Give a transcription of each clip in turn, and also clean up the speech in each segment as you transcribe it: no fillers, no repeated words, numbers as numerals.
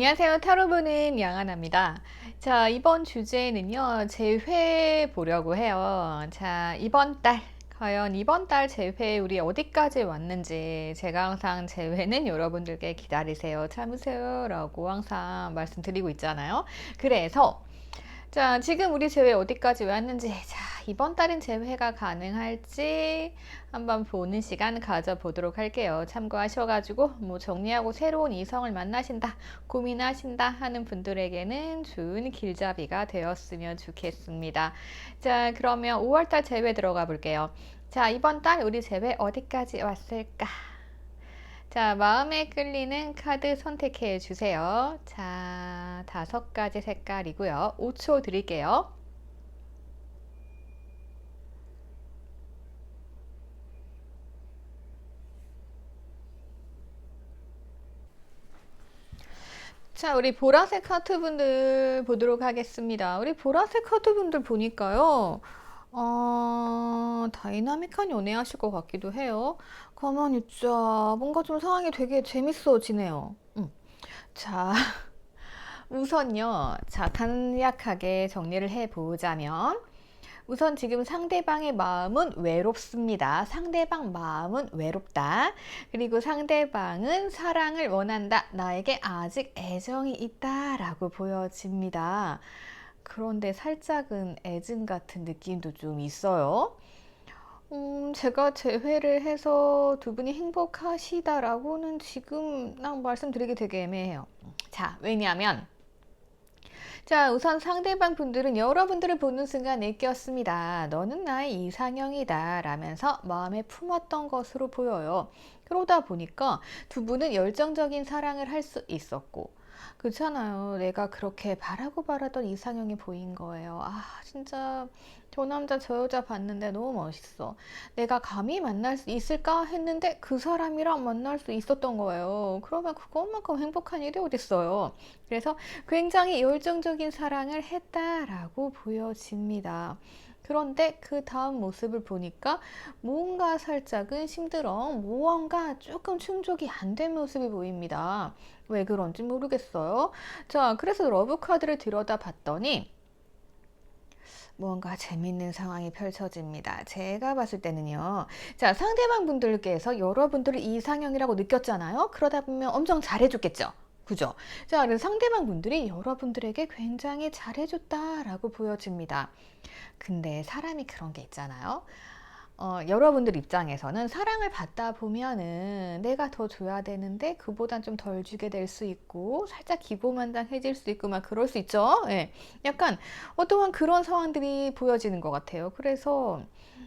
안녕하세요. 타로 보는 양하나입니다. 자, 이번 주제는요, 재회 보려고 해요. 자, 이번 달, 과연 이번 달 재회 우리 어디까지 왔는지, 제가 항상 재회는 여러분들께 기다리세요, 참으세요 라고 항상 말씀드리고 있잖아요. 그래서 자, 지금 우리 제회 어디까지 왔는지, 자, 이번 달엔 재회가 가능할지 한번 보는 시간 가져보도록 할게요. 참고하셔가지고, 뭐 정리하고 새로운 이성을 만나신다, 고민하신다 하는 분들에게는 좋은 길잡이가 되었으면 좋겠습니다. 자, 그러면 5월달 재회 들어가 볼게요. 자, 이번 달 우리 재회 어디까지 왔을까? 자, 마음에 끌리는 카드 선택해 주세요. 자, 5가지 색깔이고요. 5초 드릴게요. 자, 우리 보라색 하트 분들 보도록 하겠습니다. 우리 보라색 하트 분들 보니까요. 다이나믹한 연애 하실 것 같기도 해요. 가만히 있자. 뭔가 좀 상황이 되게 재밌어지네요. 자, 우선요. 자, 간략하게 정리를 해보자면, 우선 지금 상대방의 마음은 외롭습니다. 상대방 마음은 외롭다. 그리고 상대방은 사랑을 원한다. 나에게 아직 애정이 있다. 라고 보여집니다. 그런데 살짝은 애증 같은 느낌도 좀 있어요. 제가 재회를 해서 두 분이 행복하시다라고는 지금 말씀드리기 되게 애매해요. 자, 왜냐하면 자, 우선 상대방 분들은 여러분들을 보는 순간 느꼈습니다. 너는 나의 이상형이다 라면서 마음에 품었던 것으로 보여요. 그러다 보니까 두 분은 열정적인 사랑을 할 수 있었고, 그렇잖아요. 내가 그렇게 바라던 이상형이 보인 거예요. 아, 진짜 저 남자 저 여자 봤는데 너무 멋있어. 내가 감히 만날 수 있을까 했는데 그 사람이랑 만날 수 있었던 거예요. 그러면 그것만큼 행복한 일이 어딨어요. 그래서 굉장히 열정적인 사랑을 했다라고 보여집니다. 그런데 그 다음 모습을 보니까 뭔가 살짝은 힘들어, 무언가 조금 충족이 안 된 모습이 보입니다. 왜 그런지 모르겠어요. 자, 그래서 러브 카드를 들여다 봤더니 뭔가 재밌는 상황이 펼쳐집니다. 제가 봤을 때는요. 자, 상대방 분들께서 여러분들을 이상형이라고 느꼈잖아요. 그러다 보면 엄청 잘해줬겠죠. 그죠? 자, 그래서 상대방 분들이 여러분들에게 굉장히 잘해줬다라고 보여집니다. 근데 사람이 그런 게 있잖아요. 여러분들 입장에서는 사랑을 받다 보면은 내가 더 줘야 되는데 그보단 좀 덜 주게 될 수 있고 살짝 기고만장해질 수 있고 막 그럴 수 있죠. 예. 약간 어떠한 그런 상황들이 보여지는 것 같아요. 그래서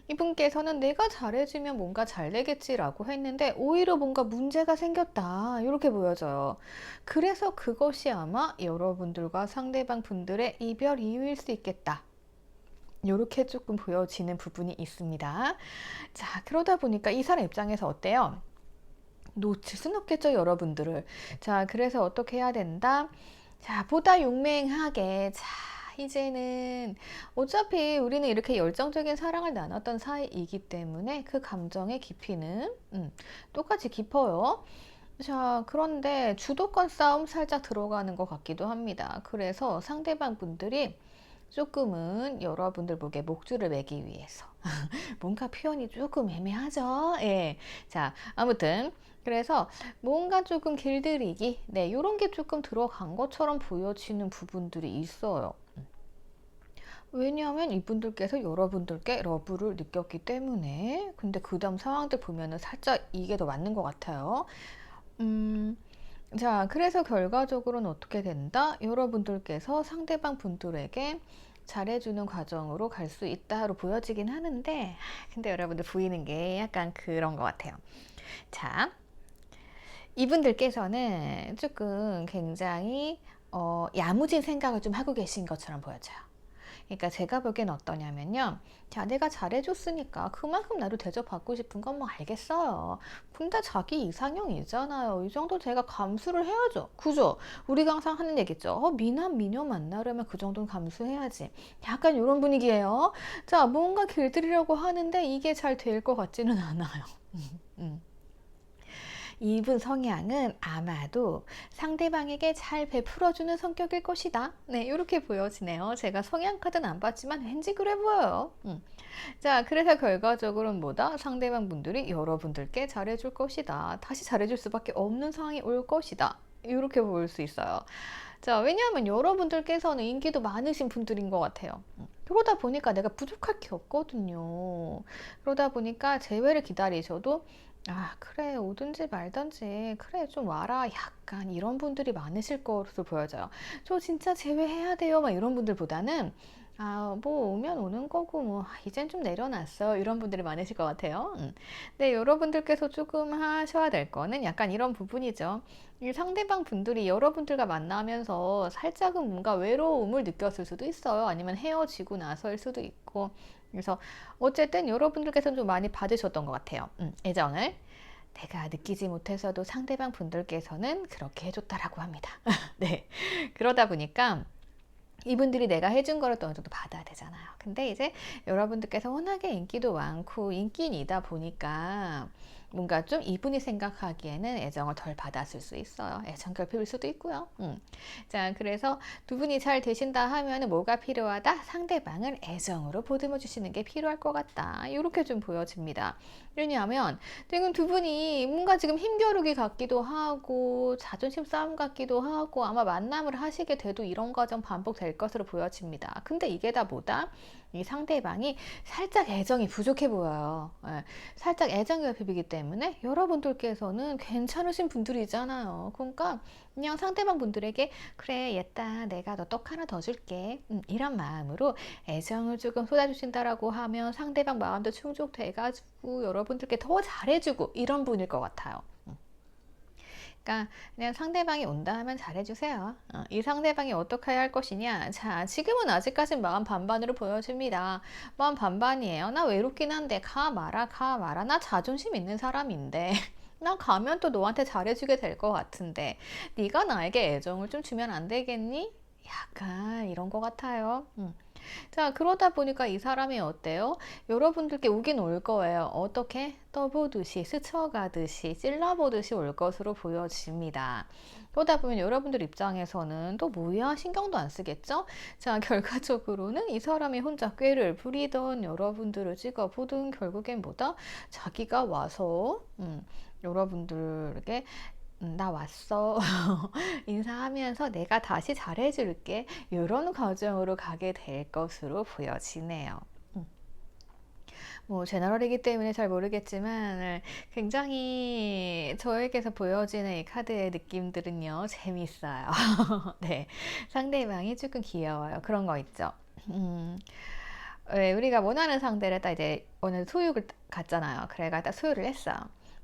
이분께서는 내가 잘해주면 뭔가 잘 되겠지라고 했는데 오히려 뭔가 문제가 생겼다 이렇게 보여져요. 그래서 그것이 아마 여러분들과 상대방 분들의 이별 이유일 수 있겠다. 이렇게 조금 보여지는 부분이 있습니다. 자, 그러다 보니까 이 사람 입장에서 어때요? 놓칠 순 없겠죠, 여러분들을. 자, 그래서 어떻게 해야 된다? 자, 보다 용맹하게. 자, 이제는 어차피 우리는 이렇게 열정적인 사랑을 나눴던 사이이기 때문에 그 감정의 깊이는 똑같이 깊어요. 자, 그런데 주도권 싸움 살짝 들어가는 것 같기도 합니다. 그래서 상대방 분들이 조금은 여러분들 목에 목줄을 매기 위해서 뭔가 표현이 조금 애매하죠. 예. 자, 아무튼 그래서 뭔가 조금 길들이기, 네, 이런 게 조금 들어간 것처럼 보여지는 부분들이 있어요. 왜냐하면 이분들께서 여러분들께 러브를 느꼈기 때문에. 근데 그 다음 상황들 보면은 살짝 이게 더 맞는 것 같아요. 자, 그래서 결과적으로는 어떻게 된다? 여러분들께서 상대방 분들에게 잘해주는 과정으로 갈 수 있다로 보여지긴 하는데, 근데 여러분들 보이는 게 약간 그런 것 같아요. 자, 이분들께서는 조금 굉장히 야무진 생각을 좀 하고 계신 것처럼 보여져요. 그러니까 제가 보기엔 어떠냐면요. 자, 내가 잘해줬으니까 그만큼 나도 대접받고 싶은 건 뭐 알겠어요. 근데 자기 이상형이잖아요. 이 정도 제가 감수를 해야죠. 그죠? 우리가 항상 하는 얘기죠. 미남, 미녀 만나려면 그 정도는 감수해야지. 약간 이런 분위기예요. 자, 뭔가 길들이려고 하는데 이게 잘 될 것 같지는 않아요. 음. 이분 성향은 아마도 상대방에게 잘 베풀어주는 성격일 것이다. 네, 이렇게 보여지네요. 제가 성향 카드는 안 봤지만 왠지 그래 보여요. 자, 그래서 결과적으로는 뭐다? 상대방 분들이 여러분들께 잘해줄 것이다. 다시 잘해줄 수밖에 없는 상황이 올 것이다. 이렇게 볼 수 있어요. 자, 왜냐하면 여러분들께서는 인기도 많으신 분들인 것 같아요. 그러다 보니까 내가 부족할 게 없거든요. 그러다 보니까 재회를 기다리셔도 아, 그래, 오든지 말든지, 그래, 좀 와라. 약간 이런 분들이 많으실 것으로 보여져요. 저 진짜 제외해야 돼요. 막 이런 분들보다는 아, 뭐 오면 오는 거고 뭐 이젠 좀 내려놨어요. 이런 분들이 많으실 것 같아요. 근데 여러분들께서 조금 하셔야 될 거는 약간 이런 부분이죠. 이 상대방 분들이 여러분들과 만나면서 살짝은 뭔가 외로움을 느꼈을 수도 있어요. 아니면 헤어지고 나서일 수도 있고. 그래서 어쨌든 여러분들께서는 좀 많이 받으셨던 것 같아요. 애정을. 내가 느끼지 못해서도 상대방 분들께서는 그렇게 해줬다라고 합니다. 네. 그러다 보니까 이분들이 내가 해준 거를 또 어느 정도 받아야 되잖아요. 근데 이제 여러분들께서 워낙에 인기도 많고 인기인이다 보니까 뭔가 좀 이분이 생각하기에는 애정을 덜 받았을 수 있어요. 애정 결핍일 수도 있고요. 자, 그래서 두 분이 잘 되신다 하면 뭐가 필요하다? 상대방을 애정으로 보듬어 주시는 게 필요할 것 같다. 이렇게 좀 보여집니다. 왜냐하면 지금 두 분이 뭔가 지금 힘겨루기 같기도 하고 자존심 싸움 같기도 하고 아마 만남을 하시게 돼도 이런 과정 반복될 것으로 보여집니다. 근데 이게 다 뭐다? 이 상대방이 살짝 애정이 부족해 보여요. 예, 살짝 애정 결핍이기 때문에 여러분들께서는 괜찮으신 분들이잖아요. 그러니까 그냥 상대방 분들에게 그래 얘다 내가 너 떡 하나 더 줄게 이런 마음으로 애정을 조금 쏟아주신다라고 하면 상대방 마음도 충족돼가지고 여러분들께 더 잘해주고 이런 분일 것 같아요. 그러니까 그냥 상대방이 온다 하면 잘해주세요. 이 상대방이 어떻게 할 것이냐. 자, 지금은 아직까진 마음 반반으로 보여집니다. 마음 반반이에요. 나 외롭긴 한데 가 마라 가 마라. 나 자존심 있는 사람인데 나 가면 또 너한테 잘해주게 될 것 같은데 네가 나에게 애정을 좀 주면 안 되겠니? 약간 이런 것 같아요. 자, 그러다 보니까 이 사람이 어때요? 여러분들께 오긴 올 거예요. 어떻게? 떠보듯이, 스쳐가듯이, 찔러보듯이 올 것으로 보여집니다. 그러다 보면 여러분들 입장에서는 또 뭐야? 신경도 안 쓰겠죠? 자, 결과적으로는 이 사람이 혼자 꾀를 부리던 여러분들을 찍어보든 결국엔 뭐다? 자기가 와서, 여러분들에게 나 왔어. 인사하면서 내가 다시 잘해줄게. 이런 과정으로 가게 될 것으로 보여지네요. 뭐 제너럴이기 때문에 잘 모르겠지만 굉장히 저에게서 보여지는 이 카드의 느낌들은요 재밌어요. 네, 상대방이 조금 귀여워요. 그런 거 있죠. 왜 우리가 원하는 상대를 딱 이제 오늘 소육을 갔잖아요. 그래가 딱 소유를 했어요.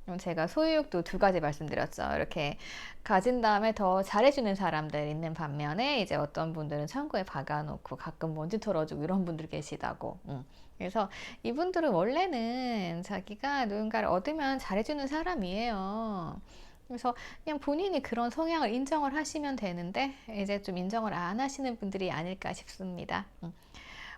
그럼 제가 소유욕도 두 가지 말씀드렸죠. 이렇게 가진 다음에 더 잘해주는 사람들 있는 반면에 이제 어떤 분들은 창고에 박아놓고 가끔 먼지 털어주고 이런 분들 계시다고. 그래서 이분들은 원래는 자기가 누군가를 얻으면 잘해주는 사람이에요. 그래서 그냥 본인이 그런 성향을 인정을 하시면 되는데 이제 좀 인정을 안 하시는 분들이 아닐까 싶습니다.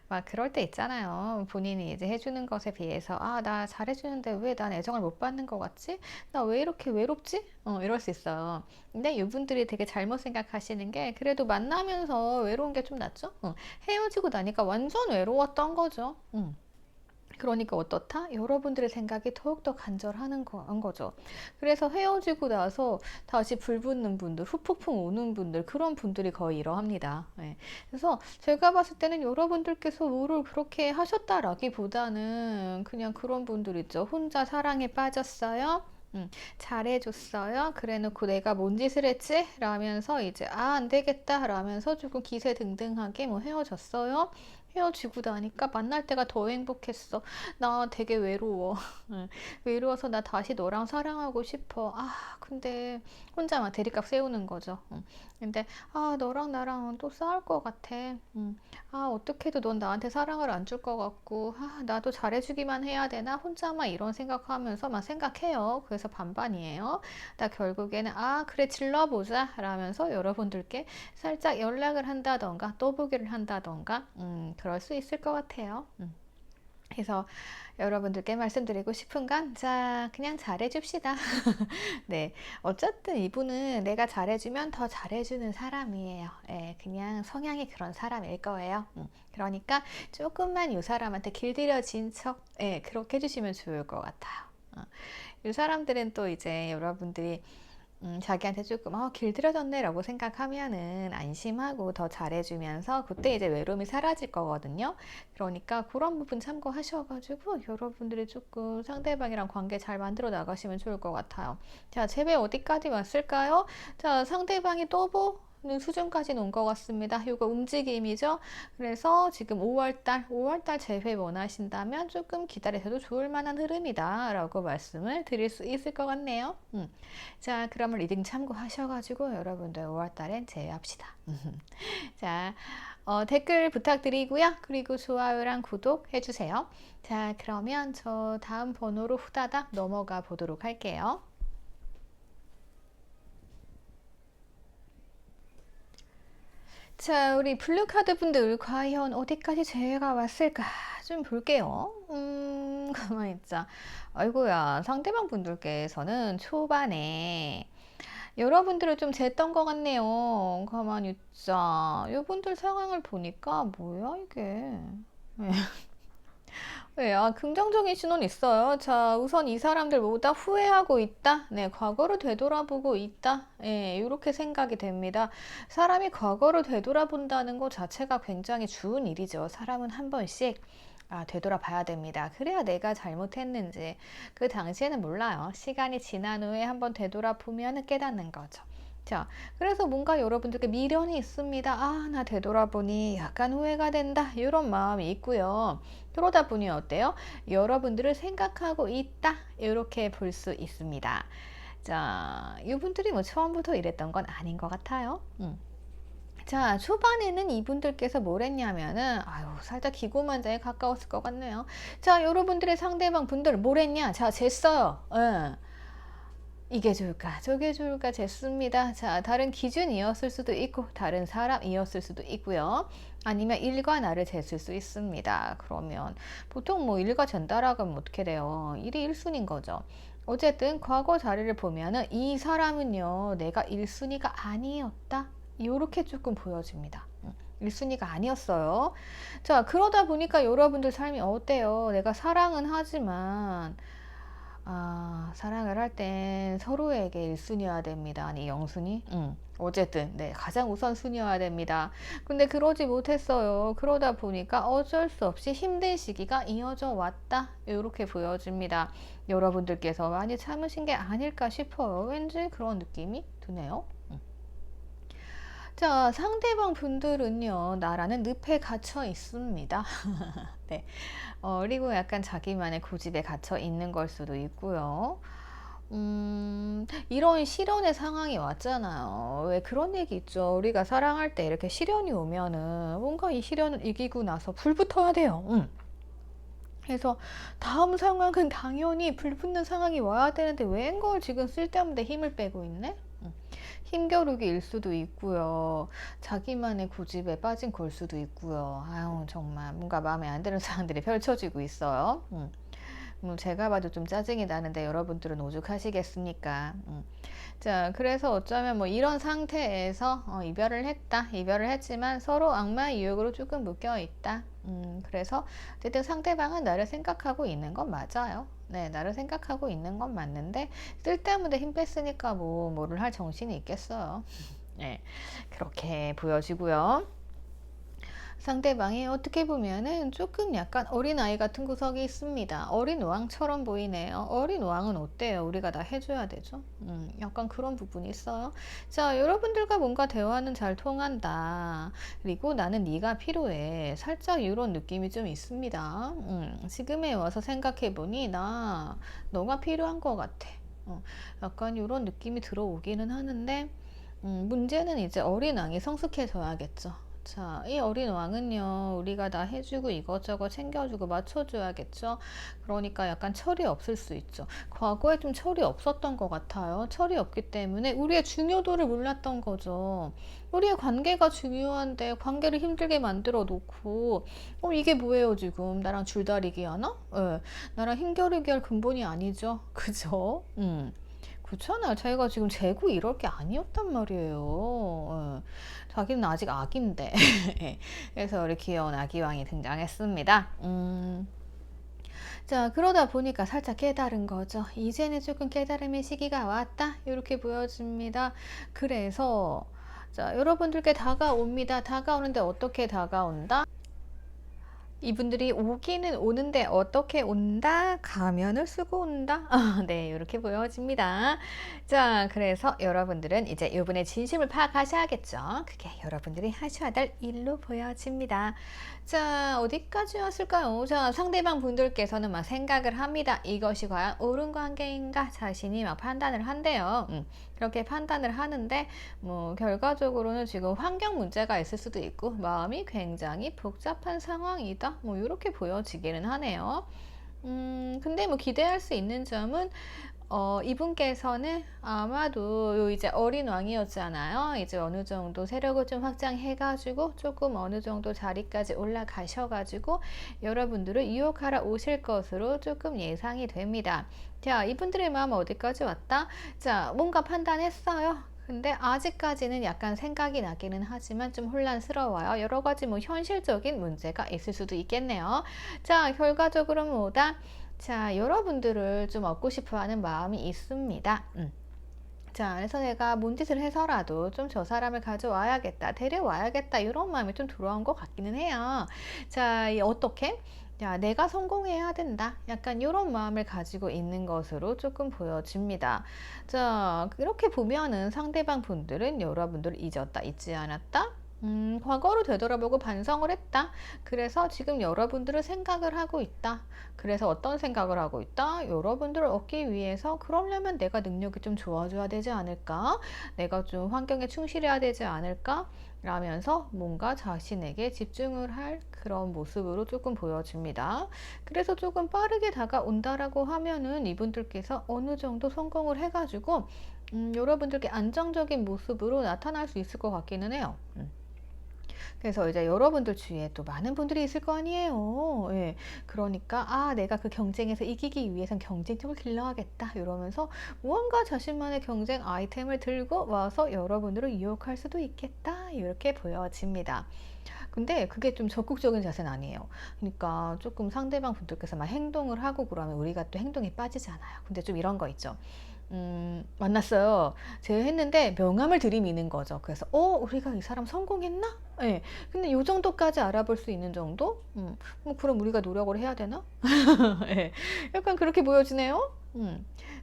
막 그럴 때 있잖아요. 본인이 이제 해주는 것에 비해서 아, 나 잘해주는데 왜 난 애정을 못 받는 것 같지? 나 왜 이렇게 외롭지? 이럴 수 있어요. 근데 이분들이 되게 잘못 생각하시는 게 그래도 만나면서 외로운 게 좀 낫죠? 헤어지고 나니까 완전 외로웠던 거죠. 그러니까 어떻다? 여러분들의 생각이 더욱더 간절한 거죠. 그래서 헤어지고 나서 다시 불붙는 분들, 후폭풍 오는 분들, 그런 분들이 거의 이러합니다. 네. 그래서 제가 봤을 때는 여러분들께서 뭐를 그렇게 하셨다라기보다는 그냥 그런 분들 있죠. 혼자 사랑에 빠졌어요. 잘해줬어요. 그래 놓고 내가 뭔 짓을 했지? 라면서 이제 아, 안 되겠다. 라면서 조금 기세등등하게 뭐 헤어졌어요. 헤어지고 나니까 만날 때가 더 행복했어. 나 되게 외로워. 외로워서 나 다시 너랑 사랑하고 싶어. 아, 근데 혼자 막 대립각 세우는 거죠. 근데 아, 너랑 나랑 또 싸울 것 같아. 아, 어떻게 해도 넌 나한테 사랑을 안 줄 것 같고, 아, 나도 잘해주기만 해야 되나? 혼자만 이런 생각하면서 막 생각해요. 그래서 반반이에요. 나 결국에는 아, 그래 질러보자 라면서 여러분들께 살짝 연락을 한다던가 또 보기를 한다던가 그럴 수 있을 것 같아요. 그래서 여러분들께 말씀드리고 싶은 건, 자, 그냥 잘해줍시다. 네. 어쨌든 이분은 내가 잘해주면 더 잘해주는 사람이에요. 예, 그냥 성향이 그런 사람일 거예요. 그러니까 조금만 이 사람한테 길들여진 척, 예, 그렇게 해주시면 좋을 것 같아요. 이 사람들은 또 이제 여러분들이 자기한테 조금 길들여졌네 라고 생각하면은 안심하고 더 잘해주면서 그때 이제 외로움이 사라질 거거든요. 그러니까 그런 부분 참고하셔가지고 여러분들이 조금 상대방이랑 관계 잘 만들어 나가시면 좋을 것 같아요. 자, 재배 어디까지 왔을까요? 자, 상대방이 또보 수준까지는 온 것 같습니다. 이거 움직임이죠. 그래서 지금 5월달 재회 원하신다면 조금 기다리셔도 좋을 만한 흐름이다 라고 말씀을 드릴 수 있을 것 같네요. 자, 그러면 리딩 참고하셔가지고 여러분들 5월달엔 재회합시다. 자, 댓글 부탁드리고요. 그리고 좋아요랑 구독 해주세요. 자, 그러면 저 다음 번호로 후다닥 넘어가 보도록 할게요. 자, 우리 블루카드 분들 과연 어디까지 재회가 왔을까 좀 볼게요. 가만히 있자. 아이고야, 상대방 분들께서는 초반에 여러분들을 좀 쟀던 것 같네요. 가만히 있자. 이분들 상황을 보니까 뭐야 이게. 네. 네, 긍정적인 신호는 있어요. 자, 우선 이 사람들 모두 다 후회하고 있다. 네, 과거를 되돌아보고 있다. 예, 이렇게 생각이 됩니다. 사람이 과거를 되돌아본다는 것 자체가 굉장히 좋은 일이죠. 사람은 한 번씩 되돌아봐야 됩니다. 그래야 내가 잘못했는지 그 당시에는 몰라요. 시간이 지난 후에 한번 되돌아보면 깨닫는 거죠. 자, 그래서 뭔가 여러분들께 미련이 있습니다. 나 되돌아보니 약간 후회가 된다. 이런 마음이 있고요. 그러다 보니 어때요? 여러분들을 생각하고 있다. 이렇게 볼 수 있습니다. 자, 이분들이 뭐 처음부터 이랬던 건 아닌 것 같아요. 자, 초반에는 이분들께서 뭘 했냐면은, 살짝 기고만장에 가까웠을 것 같네요. 자, 여러분들의 상대방 분들 뭘 했냐? 자, 쟀어요. 이게 좋을까 저게 좋을까 쟀습니다. 자, 다른 기준이었을 수도 있고 다른 사람이었을 수도 있고요. 아니면 일과 나를 쟀을 수 있습니다. 그러면 보통 뭐 일과 잰다라고 하면 어떻게 돼요? 일이 1순위인 거죠. 어쨌든 과거 자리를 보면은 이 사람은요 내가 1순위가 아니었다 이렇게 조금 보여집니다. 1순위가 아니었어요. 자, 그러다 보니까 여러분들 삶이 어때요? 내가 사랑은 하지만 사랑을 할 땐 서로에게 1순위여야 됩니다. 아니 0순위? 어쨌든 네, 가장 우선순위여야 됩니다. 근데 그러지 못했어요. 그러다 보니까 어쩔 수 없이 힘든 시기가 이어져 왔다. 이렇게 보여집니다. 여러분들께서 많이 참으신 게 아닐까 싶어요. 왠지 그런 느낌이 드네요. 자, 상대방 분들은요 나라는 늪에 갇혀 있습니다. 네. 그리고 약간 자기만의 고집에 갇혀 있는 걸 수도 있고요. 이런 시련의 상황이 왔잖아요. 왜 그런 얘기 있죠. 우리가 사랑할 때 이렇게 시련이 오면은 뭔가 이 시련을 이기고 나서 불 붙어야 돼요. 그래서 다음 상황은 당연히 불 붙는 상황이 와야 되는데 웬걸 지금 쓸데없는 데 힘을 빼고 있네? 힘겨루기일 수도 있고요. 자기만의 고집에 빠진 걸 수도 있고요. 정말 뭔가 마음에 안 드는 상황들이 펼쳐지고 있어요. 제가 봐도 좀 짜증이 나는데 여러분들은 오죽하시겠습니까? 자, 그래서 어쩌면 뭐 이런 상태에서 이별을 했다. 이별을 했지만 서로 악마의 유혹으로 조금 묶여 있다. 그래서 어쨌든 상대방은 나를 생각하고 있는 건 맞아요. 네, 나를 생각하고 있는 건 맞는데 쓸데없는데 힘 뺐으니까 뭐를 할 정신이 있겠어요. 네, 그렇게 보여지고요. 상대방이 어떻게 보면은 조금 약간 어린아이 같은 구석이 있습니다. 어린 왕처럼 보이네요. 어린 왕은 어때요? 우리가 다 해줘야 되죠. 약간 그런 부분이 있어요. 자, 여러분들과 뭔가 대화는 잘 통한다. 그리고 나는 네가 필요해. 살짝 이런 느낌이 좀 있습니다. 지금에 와서 생각해보니 나 너가 필요한 것 같아. 약간 이런 느낌이 들어오기는 하는데 문제는 이제 어린 왕이 성숙해져야겠죠. 자, 이 어린 왕은요, 우리가 다 해주고 이것저것 챙겨주고 맞춰줘야겠죠? 그러니까 약간 철이 없을 수 있죠. 과거에 좀 철이 없었던 것 같아요. 철이 없기 때문에 우리의 중요도를 몰랐던 거죠. 우리의 관계가 중요한데 관계를 힘들게 만들어 놓고, 이게 뭐예요, 지금? 나랑 줄다리기 하나? 예, 나랑 힘겨루기 할 근본이 아니죠. 그죠? 그렇잖아요. 자기가 지금 재고 이럴 게 아니었단 말이에요. 자기는 아직 아기인데. 예. 그래서 우리 귀여운 아기왕이 등장했습니다. 자, 그러다 보니까 살짝 깨달은 거죠. 이제는 조금 깨달음의 시기가 왔다. 이렇게 보여집니다. 그래서, 자, 여러분들께 다가옵니다. 다가오는데 어떻게 다가온다? 이분들이 오기는 오는데 어떻게 온다? 가면을 쓰고 온다? 네, 이렇게 보여집니다. 자, 그래서 여러분들은 이제 이분의 진심을 파악하셔야겠죠. 그게 여러분들이 하셔야 될 일로 보여집니다. 자, 어디까지 왔을까요? 자, 상대방 분들께서는 막 생각을 합니다. 이것이 과연 옳은 관계인가? 자신이 막 판단을 한대요. 그렇게 판단을 하는데 뭐 결과적으로는 지금 환경 문제가 있을 수도 있고 마음이 굉장히 복잡한 상황이다. 뭐 이렇게 보여지기는 하네요. 근데 뭐 기대할 수 있는 점은 이분께서는 아마도 요 이제 어린 왕이었잖아요. 이제 어느 정도 세력을 좀 확장해가지고 조금 어느 정도 자리까지 올라가셔가지고 여러분들을 유혹하러 오실 것으로 조금 예상이 됩니다. 자, 이분들의 마음 어디까지 왔다? 자, 뭔가 판단했어요. 근데 아직까지는 약간 생각이 나기는 하지만 좀 혼란스러워요. 여러 가지 뭐 현실적인 문제가 있을 수도 있겠네요. 자, 결과적으로 뭐다? 자, 여러분들을 좀 얻고 싶어 하는 마음이 있습니다. 자, 그래서 내가 뭔 짓을 해서라도 좀 저 사람을 가져와야겠다, 데려와야겠다, 이런 마음이 좀 들어온 것 같기는 해요. 자, 어떻게? 야, 내가 성공해야 된다. 약간 이런 마음을 가지고 있는 것으로 조금 보여집니다. 자, 이렇게 보면은 상대방 분들은 여러분들을 잊었다, 잊지 않았다? 과거로 되돌아보고 반성을 했다. 그래서 지금 여러분들을 생각을 하고 있다. 그래서 어떤 생각을 하고 있다? 여러분들을 얻기 위해서 그러려면 내가 능력이 좀 좋아져야 되지 않을까? 내가 좀 환경에 충실해야 되지 않을까? 라면서 뭔가 자신에게 집중을 할 그런 모습으로 조금 보여집니다. 그래서 조금 빠르게 다가온다라고 하면은 이분들께서 어느 정도 성공을 해가지고 여러분들께 안정적인 모습으로 나타날 수 있을 것 같기는 해요. 그래서 이제 여러분들 주위에 또 많은 분들이 있을 거 아니에요. 예. 그러니까, 내가 그 경쟁에서 이기기 위해선 경쟁력을 길러야겠다. 이러면서 무언가 자신만의 경쟁 아이템을 들고 와서 여러분들을 유혹할 수도 있겠다. 이렇게 보여집니다. 근데 그게 좀 적극적인 자세는 아니에요. 그러니까 조금 상대방 분들께서 막 행동을 하고 그러면 우리가 또 행동에 빠지잖아요. 근데 좀 이런 거 있죠. 만났어요. 제가 했는데 명함을 들이미는 거죠. 그래서 우리가 이 사람 성공했나? 예. 근데 요 정도까지 알아볼 수 있는 정도? 뭐 그럼 우리가 노력을 해야 되나? 예. 약간 그렇게 보여지네요.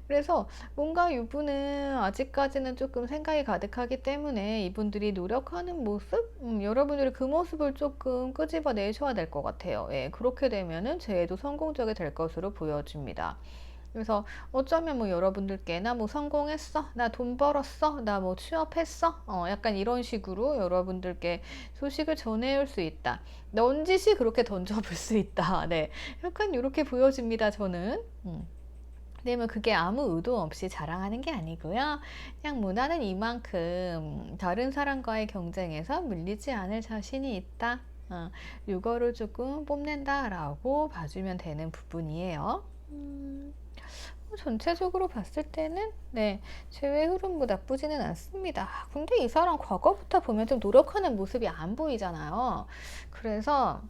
그래서 뭔가 이분은 아직까지는 조금 생각이 가득하기 때문에 이분들이 노력하는 모습? 여러분들이 그 모습을 조금 끄집어 내셔야 될 것 같아요. 예. 그렇게 되면은 제도 성공적이 될 것으로 보여집니다. 그래서 어쩌면 뭐 여러분들께 나 뭐 성공했어, 나 돈 벌었어, 나 뭐 취업했어, 약간 이런 식으로 여러분들께 소식을 전해올 수 있다. 넌지시 그렇게 던져볼 수 있다. 네, 약간 이렇게 보여집니다. 저는. 네, 뭐 그게 아무 의도 없이 자랑하는 게 아니고요. 그냥 뭐 나는 이만큼 다른 사람과의 경쟁에서 밀리지 않을 자신이 있다. 이거를 조금 뽐낸다라고 봐주면 되는 부분이에요. 전체적으로 봤을 때는 네, 제외 흐름 뭐 나쁘지는 않습니다. 근데 이 사람 과거부터 보면 좀 노력하는 모습이 안 보이잖아요. 그래서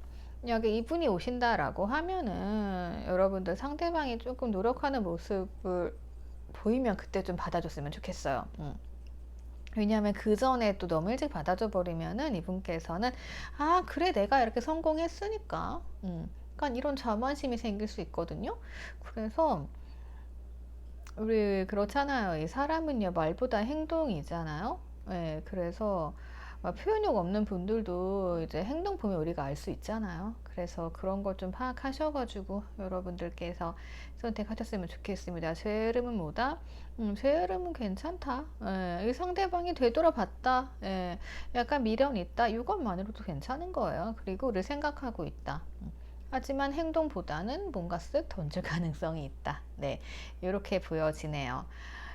여기 이분이 오신다라고 하면은 여러분들 상대방이 조금 노력하는 모습을 보이면 그때 좀 받아줬으면 좋겠어요. 왜냐하면 그 전에 또 너무 일찍 받아줘 버리면은 이분께서는 그래 내가 이렇게 성공했으니까 약간 이런 자만심이 생길 수 있거든요. 그래서 우리 그렇잖아요. 이 사람은요 말보다 행동이잖아요. 네, 그래서 막 표현력 없는 분들도 이제 행동 보면 우리가 알 수 있잖아요. 그래서 그런 걸 좀 파악하셔가지고 여러분들께서 선택하셨으면 좋겠습니다. 제 이름은 뭐다? 제 이름은 괜찮다. 예, 이 상대방이 되돌아봤다. 예, 약간 미련 있다. 이것만으로도 괜찮은 거예요. 그리고 우리 생각하고 있다. 하지만 행동보다는 뭔가 쓱 던질 가능성이 있다. 네, 이렇게 보여지네요.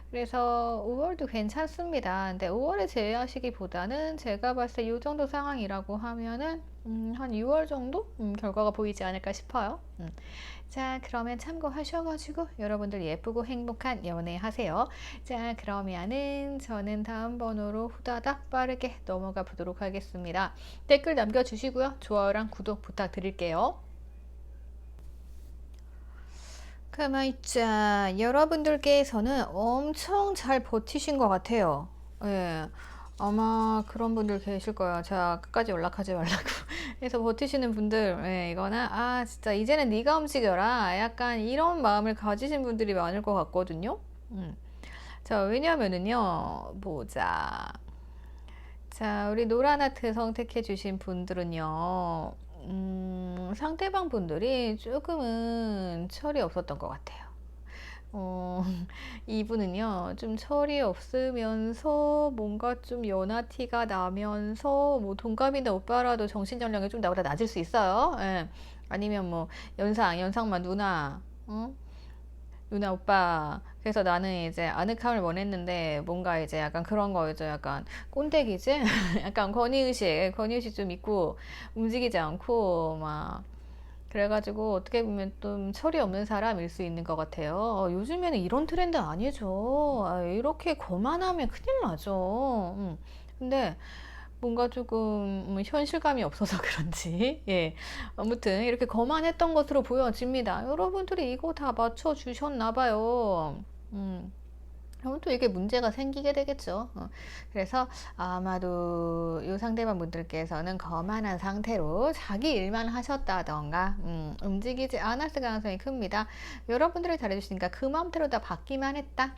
그래서 5월도 괜찮습니다. 근데 5월에 제외하시기보다는 제가 봤을 때 이 정도 상황이라고 하면은 한 6월 정도 결과가 보이지 않을까 싶어요. 자, 그러면 참고하셔가지고 여러분들 예쁘고 행복한 연애 하세요. 자, 그러면은 저는 다음 번호로 후다닥 빠르게 넘어가 보도록 하겠습니다. 댓글 남겨주시고요. 좋아요랑 구독 부탁드릴게요. 가만있자. 여러분들께서는 엄청 잘 버티신 것 같아요. 예. 아마 그런 분들 계실 거예요. 제가 끝까지 연락하지 말라고 해서 버티시는 분들, 예, 이거는 아 진짜 이제는 네가 움직여라. 약간 이런 마음을 가지신 분들이 많을 것 같거든요. 자, 왜냐면은요. 보자. 자, 우리 노란 하트 선택해 주신 분들은요. 상대방 분들이 조금은 철이 없었던 것 같아요. 어, 이분은요, 좀 철이 없으면서 뭔가 좀 연하티가 나면서 뭐 동갑이나 오빠라도 정신연령이 좀 나보다 낮을 수 있어요. 예. 아니면 뭐 연상만 누나, 어? 누나 오빠. 그래서 나는 이제 아늑함을 원했는데 뭔가 이제 약간 그런 거죠. 약간 꼰대기질? 약간 권위의식 좀 있고 움직이지 않고 막 그래가지고 어떻게 보면 좀 철이 없는 사람일 수 있는 것 같아요. 요즘에는 이런 트렌드 아니죠. 이렇게 거만하면 큰일 나죠. 근데 뭔가 조금 현실감이 없어서 그런지 예 아무튼 이렇게 거만했던 것으로 보여집니다. 여러분들이 이거 다 맞춰주셨나 봐요. 그럼 또 이게 문제가 생기게 되겠죠. 그래서 아마도 이 상대방 분들께서는 거만한 상태로 자기 일만 하셨다던가 움직이지 않았을 가능성이 큽니다. 여러분들이 잘해주시니까 그 마음대로 다 받기만 했다.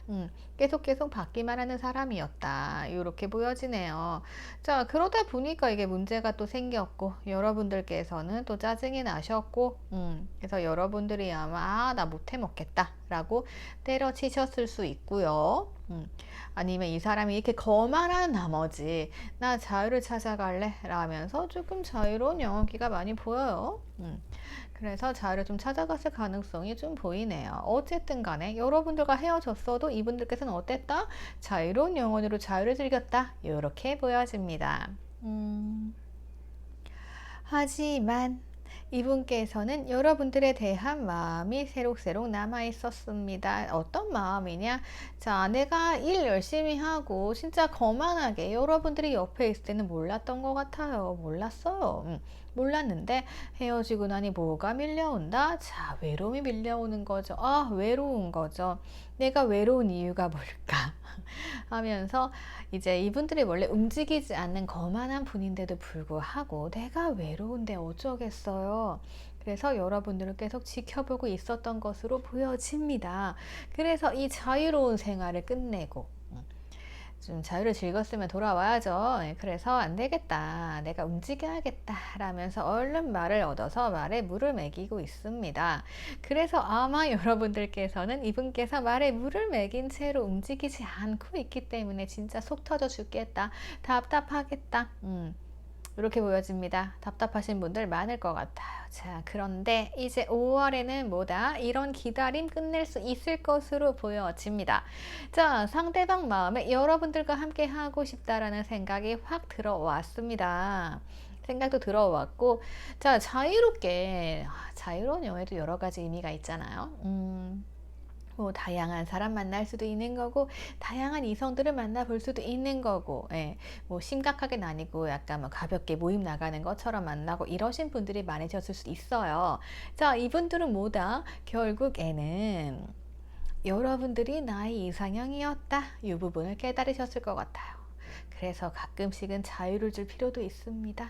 계속 받기만 하는 사람이었다. 이렇게 보여지네요. 자, 그러다 보니까 이게 문제가 또 생겼고 여러분들께서는 또 짜증이 나셨고 그래서 여러분들이 아마 나 못해 먹겠다 라고 때려치셨을 수 있고요. 아니면 이 사람이 이렇게 거만한 나머지 나 자유를 찾아갈래 라면서 조금 자유로운 영혼기가 많이 보여요. 그래서 자유를 좀 찾아갔을 가능성이 좀 보이네요. 어쨌든 간에 여러분들과 헤어졌어도 이분들께서는 어땠다? 자유로운 영혼으로 자유를 즐겼다. 이렇게 보여집니다. 하지만 이분께서는 여러분들에 대한 마음이 새록새록 남아 있었습니다. 어떤 마음이냐? 자, 내가 일 열심히 하고 진짜 거만하게 여러분들이 옆에 있을 때는 몰랐던 것 같아요. 몰랐어요. 몰랐는데 헤어지고 나니 뭐가 밀려온다? 자, 외로움이 밀려오는 거죠. 아, 외로운 거죠. 내가 외로운 이유가 뭘까? 하면서 이제 이분들이 원래 움직이지 않는 거만한 분인데도 불구하고 내가 외로운데 어쩌겠어요. 그래서 여러분들을 계속 지켜보고 있었던 것으로 보여집니다. 그래서 이 자유로운 생활을 끝내고 좀 자유를 즐겼으면 돌아와야죠. 그래서 안 되겠다. 내가 움직여야겠다. 라면서 얼른 말을 얻어서 말에 물을 먹이고 있습니다. 그래서 아마 여러분들께서는 이분께서 말에 물을 먹인 채로 움직이지 않고 있기 때문에 진짜 속 터져 죽겠다. 답답하겠다. 이렇게 보여집니다. 답답하신 분들 많을 것 같아요. 자, 그런데 이제 5월에는 뭐다? 이런 기다림 끝낼 수 있을 것으로 보여집니다. 자, 상대방 마음에 여러분들과 함께 하고 싶다라는 생각이 확 들어왔습니다. 생각도 들어왔고, 자, 자유로운 영어에도 여러 가지 의미가 있잖아요. 뭐 다양한 사람 만날 수도 있는 거고 다양한 이성들을 만나볼 수도 있는 거고 예, 뭐 심각하게는 아니고 약간 뭐 가볍게 모임 나가는 것처럼 만나고 이러신 분들이 많으셨을 수도 있어요. 자, 이분들은 뭐다? 결국에는 여러분들이 나의 이상형이었다 이 부분을 깨달으셨을 것 같아요. 그래서 가끔씩은 자유를 줄 필요도 있습니다.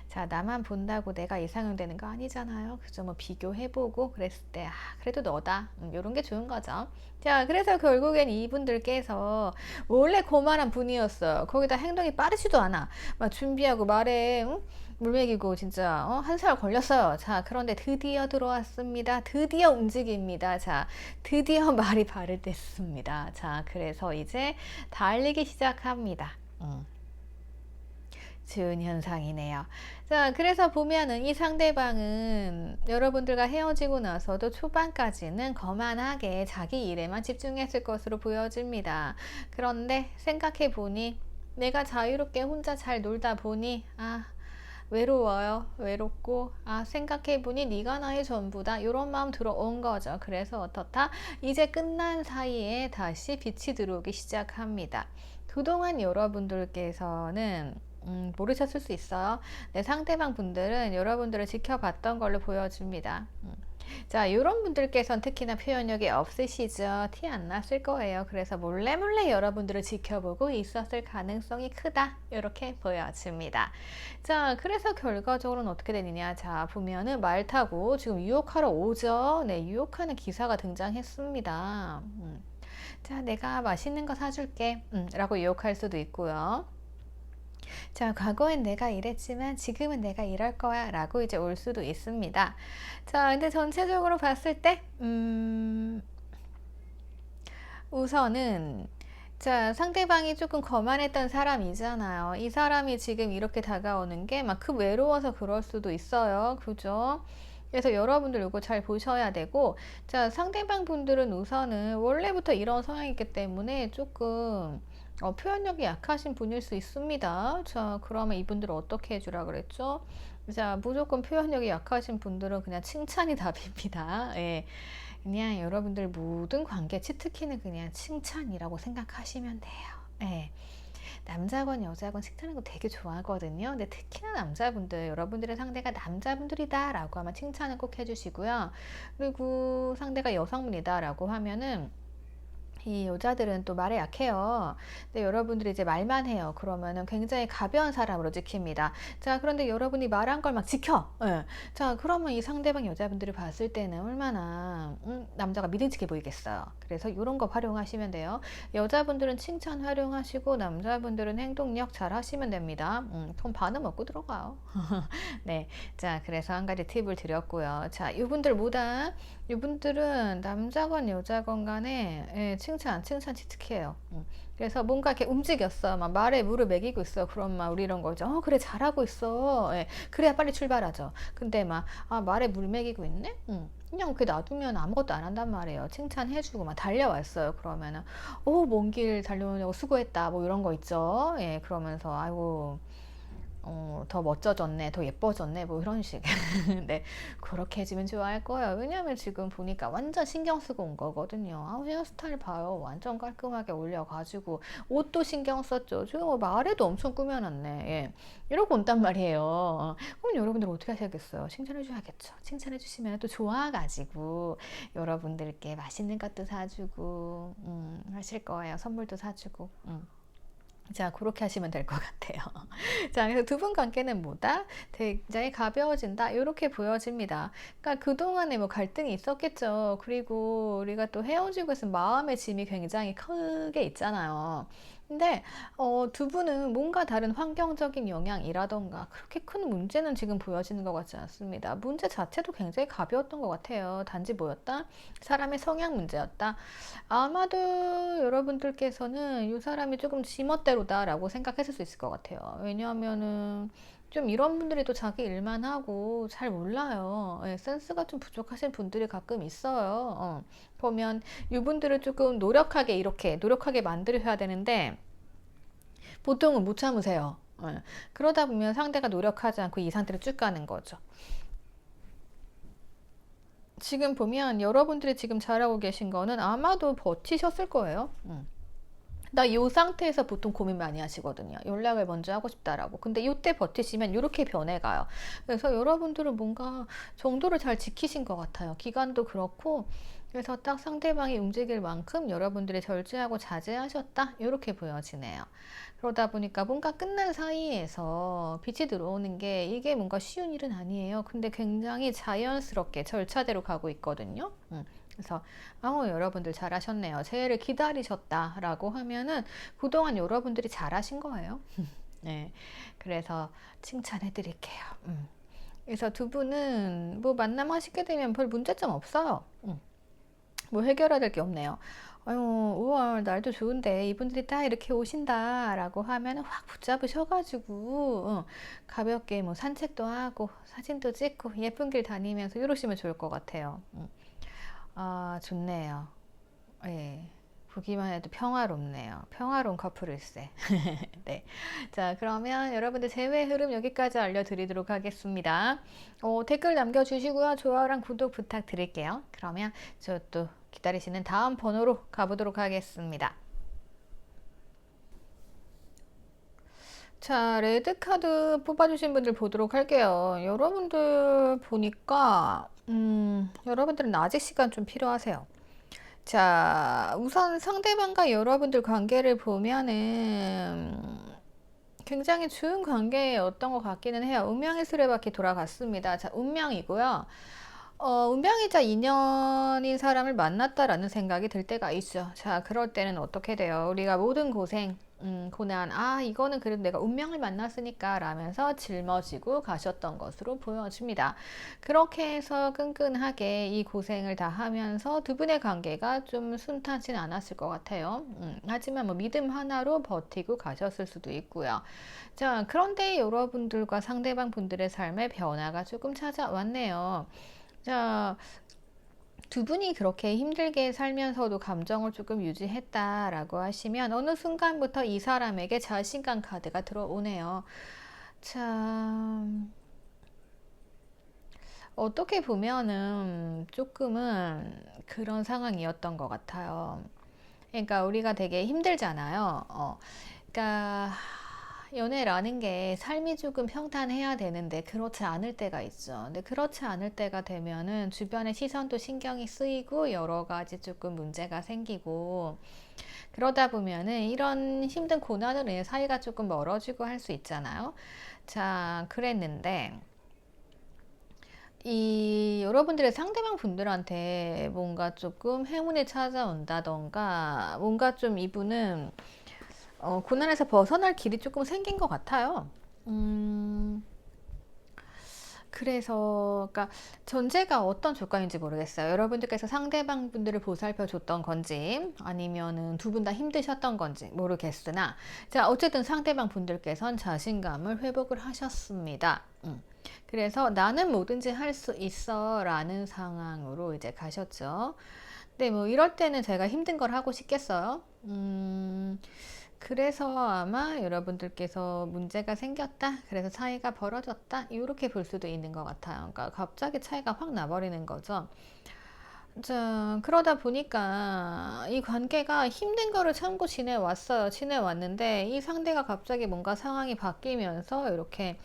자, 나만 본다고 내가 이상형 되는 거 아니잖아요. 그죠? 뭐 비교해보고 그랬을 때, 아, 그래도 너다. 요런 게 좋은 거죠. 자, 그래서 결국엔 이분들께서 원래 고만한 분이었어요. 거기다 행동이 빠르지도 않아. 막 준비하고 말해, 응? 물 먹이고 진짜 한 살 걸렸어요. 자, 그런데 드디어 들어왔습니다. 드디어 움직입니다. 자, 드디어 말이 발을됐습니다. 자, 그래서 이제 달리기 시작합니다. 좋은 현상이네요. 자, 그래서 보면은 이 상대방은 여러분들과 헤어지고 나서도 초반까지는 거만하게 자기 일에만 집중했을 것으로 보여집니다. 그런데 생각해 보니 내가 자유롭게 혼자 잘 놀다 보니 외로워요. 외롭고 생각해보니 네가 나의 전부다. 이런 마음 들어온 거죠. 그래서 어떻다? 이제 끝난 사이에 다시 빛이 들어오기 시작합니다. 그동안 여러분들께서는 모르셨을 수 있어요. 내 상대방 분들은 여러분들을 지켜봤던 걸로 보여집니다. 자, 이런 분들께서는 특히나 표현력이 없으시죠. 티 안 났을 거예요. 그래서 몰래 여러분들을 지켜보고 있었을 가능성이 크다. 이렇게 보여집니다. 자, 그래서 결과적으로는 어떻게 되느냐. 자, 보면은 말 타고 지금 유혹하러 오죠. 네, 유혹하는 기사가 등장했습니다. 자, 내가 맛있는 거 사줄게. 라고 유혹할 수도 있고요. 자, 과거엔 내가 이랬지만 지금은 내가 이럴 거야 라고 이제 올 수도 있습니다. 자, 근데 전체적으로 봤을 때 우선은 자, 상대방이 조금 거만했던 사람이잖아요. 이 사람이 지금 이렇게 다가오는 게 막 그 외로워서 그럴 수도 있어요. 그죠? 그래서 여러분들 이거 잘 보셔야 되고, 자, 상대방 분들은 우선은 원래부터 이런 성향이기 때문에 조금 표현력이 약하신 분일 수 있습니다. 자, 그러면 이분들은 어떻게 해주라 그랬죠? 자, 무조건 표현력이 약하신 분들은 그냥 칭찬이 답입니다. 예. 그냥 여러분들 모든 관계, 특히는 그냥 칭찬이라고 생각하시면 돼요. 예. 남자건 여자건 칭찬하는 거 되게 좋아하거든요. 근데 특히나 남자분들, 여러분들의 상대가 남자분들이다 라고 하면 칭찬을 꼭 해주시고요. 그리고 상대가 여성분이다 라고 하면은 이 여자들은 또 말에 약해요. 근데 여러분들이 이제 말만 해요. 그러면은 굉장히 가벼운 사람으로 찍힙니다. 자, 그런데 여러분이 말한 걸 막 지켜. 예. 자, 그러면 이 상대방 여자분들이 봤을 때는 얼마나 남자가 믿음직해 보이겠어요. 그래서 이런 거 활용하시면 돼요. 여자분들은 칭찬 활용하시고 남자분들은 행동력 잘 하시면 됩니다. 그럼 반은 먹고 들어가요. 네. 자, 그래서 한 가지 팁을 드렸고요. 자, 이분들은 남자건 여자건 간에 칭찬 치트키해요. 그래서 뭔가 이렇게 움직였어. 막 말에 물을 먹이고 있어. 그럼 막 우리 이런 거죠. 그래, 잘하고 있어. 예, 그래야 빨리 출발하죠. 근데 막, 말에 물 먹이고 있네? 그냥 그 놔두면 아무것도 안 한단 말이에요. 칭찬해주고 막 달려왔어요. 그러면은, 먼 길 달려오려고 수고했다. 뭐 이런 거 있죠. 예, 그러면서, 아이고. 더 멋져졌네, 더 예뻐졌네, 뭐 이런 식. 네, 그렇게 해주면 좋아할 거예요. 왜냐면 지금 보니까 완전 신경 쓰고 온 거거든요. 헤어스타일 봐요. 완전 깔끔하게 올려가지고 옷도 신경 썼죠. 지금 뭐 말에도 엄청 꾸며놨네. 예. 이러고 온단 말이에요. 그럼 여러분들 어떻게 하셔야겠어요? 칭찬해줘야겠죠. 칭찬해주시면 또 좋아가지고 여러분들께 맛있는 것도 사주고 하실 거예요. 선물도 사주고. 자, 그렇게 하시면 될 것 같아요. 자, 그래서 두 분 관계는 뭐다? 굉장히 가벼워진다. 이렇게 보여집니다. 그러니까 그동안에 뭐 갈등이 있었겠죠. 그리고 우리가 또 헤어지고 있으면 마음의 짐이 굉장히 크게 있잖아요. 근데 두 분은 뭔가 다른 환경적인 영향이라던가 그렇게 큰 문제는 지금 보여지는 것 같지 않습니다. 문제 자체도 굉장히 가벼웠던 것 같아요. 단지 뭐였다? 사람의 성향 문제였다. 아마도 여러분들께서는 이 사람이 조금 지멋대로다 라고 생각했을 수 있을 것 같아요. 왜냐하면은 좀 이런 분들이 또 자기 일만 하고 잘 몰라요. 예, 센스가 좀 부족하신 분들이 가끔 있어요. 보면 이분들을 조금 노력하게 만들어야 되는데 보통은 못 참으세요. 예, 그러다 보면 상대가 노력하지 않고 이 상태로 쭉 가는 거죠. 지금 보면 여러분들이 지금 잘하고 계신 거는 아마도 버티셨을 거예요. 나 이 상태에서 보통 고민 많이 하시거든요. 연락을 먼저 하고 싶다라고. 근데 이때 버티시면 이렇게 변해가요. 그래서 여러분들은 뭔가 정도를 잘 지키신 것 같아요. 기간도 그렇고 그래서 딱 상대방이 움직일 만큼 여러분들이 절제하고 자제하셨다 이렇게 보여지네요. 그러다 보니까 뭔가 끝난 사이에서 빛이 들어오는 게 이게 뭔가 쉬운 일은 아니에요. 근데 굉장히 자연스럽게 절차대로 가고 있거든요. 그래서 여러분들 잘하셨네요. 재해를 기다리셨다라고 하면은 그동안 여러분들이 잘하신 거예요. 네, 그래서 칭찬해 드릴게요. 그래서 두 분은 뭐 만남하시게 되면 별 문제점 없어요. 뭐 해결해야 될 게 없네요. 아유, 5월 날도 좋은데 이분들이 딱 이렇게 오신다라고 하면 확 붙잡으셔가지고 가볍게 뭐 산책도 하고 사진도 찍고 예쁜 길 다니면서 이러시면 좋을 것 같아요. 아, 좋네요. 예. 보기만 해도 평화롭네요. 평화로운 커플일세. 네. 자, 그러면 여러분들 제외 흐름 여기까지 알려드리도록 하겠습니다. 댓글 남겨주시고요. 좋아요랑 구독 부탁드릴게요. 그러면 저 또 기다리시는 다음 번호로 가보도록 하겠습니다. 자, 레드카드 뽑아주신 분들 보도록 할게요. 여러분들 보니까, 여러분들은 아직 시간 좀 필요하세요. 자, 우선 상대방과 여러분들 관계를 보면은 굉장히 좋은 관계였던 것 같기는 해요. 운명의 수레바퀴 돌아갔습니다. 자, 운명이고요. 운명이자 인연인 사람을 만났다라는 생각이 들 때가 있죠. 자, 그럴 때는 어떻게 돼요? 우리가 모든 고생, 고난, 이거는 그래도 내가 운명을 만났으니까 라면서 짊어지고 가셨던 것으로 보여집니다. 그렇게 해서 끈끈하게 이 고생을 다 하면서 두 분의 관계가 좀 순탄치 않았을 것 같아요. 하지만 뭐 믿음 하나로 버티고 가셨을 수도 있고요. 자, 그런데 여러분들과 상대방 분들의 삶에 변화가 조금 찾아왔네요. 자, 두 분이 그렇게 힘들게 살면서도 감정을 조금 유지했다라고 하시면 어느 순간부터 이 사람에게 자신감 카드가 들어오네요. 참, 어떻게 보면은 조금은 그런 상황이었던 것 같아요. 그러니까 우리가 되게 힘들잖아요. 그러니까 연애라는 게 삶이 조금 평탄해야 되는데 그렇지 않을 때가 있죠. 근데 그렇지 않을 때가 되면은 주변의 시선도 신경이 쓰이고 여러 가지 조금 문제가 생기고 그러다 보면은 이런 힘든 고난으로 인해 사이가 조금 멀어지고 할 수 있잖아요. 자, 그랬는데 이 여러분들의 상대방 분들한테 뭔가 조금 행운이 찾아온다던가 뭔가 좀 이분은 고난에서 벗어날 길이 조금 생긴 것 같아요. 그래서, 그러니까 전제가 어떤 조건인지 모르겠어요. 여러분들께서 상대방 분들을 보살펴 줬던 건지, 아니면은 두 분 다 힘드셨던 건지 모르겠으나, 자, 어쨌든 상대방 분들께서는 자신감을 회복을 하셨습니다. 그래서 나는 뭐든지 할 수 있어 라는 상황으로 이제 가셨죠. 네, 뭐 이럴 때는 제가 힘든 걸 하고 싶겠어요. 그래서 아마 여러분들께서 문제가 생겼다. 그래서 차이가 벌어졌다. 이렇게 볼 수도 있는 것 같아요. 그러니까 갑자기 차이가 확 나버리는 거죠. 자, 그러다 보니까 이 관계가 힘든 거를 참고 지내왔어요. 지내왔는데 이 상대가 갑자기 뭔가 상황이 바뀌면서 이렇게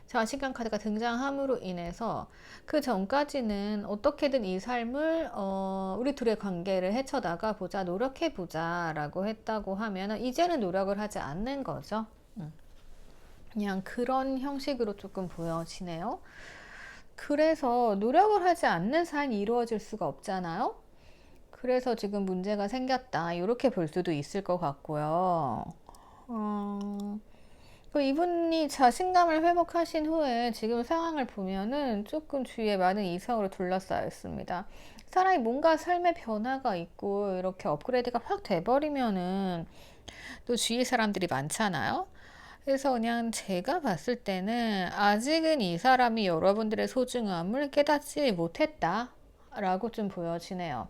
자신감 카드가 등장함으로 인해서 그 전까지는 어떻게든 이 삶을 우리 둘의 관계를 헤쳐나가 보자, 노력해 보자 라고 했다고 하면 이제는 노력을 하지 않는 거죠. 그냥 그런 형식으로 조금 보여지네요. 그래서 노력을 하지 않는 삶이 이루어질 수가 없잖아요. 그래서 지금 문제가 생겼다 이렇게 볼 수도 있을 것 같고요. 이분이 자신감을 회복하신 후에 지금 상황을 보면은 조금 주위에 많은 이성으로 둘러싸여 있습니다. 사람이 뭔가 삶의 변화가 있고 이렇게 업그레이드가 확 돼버리면은 또 주위 사람들이 많잖아요. 그래서 그냥 제가 봤을 때는 아직은 이 사람이 여러분들의 소중함을 깨닫지 못했다 라고 좀 보여지네요.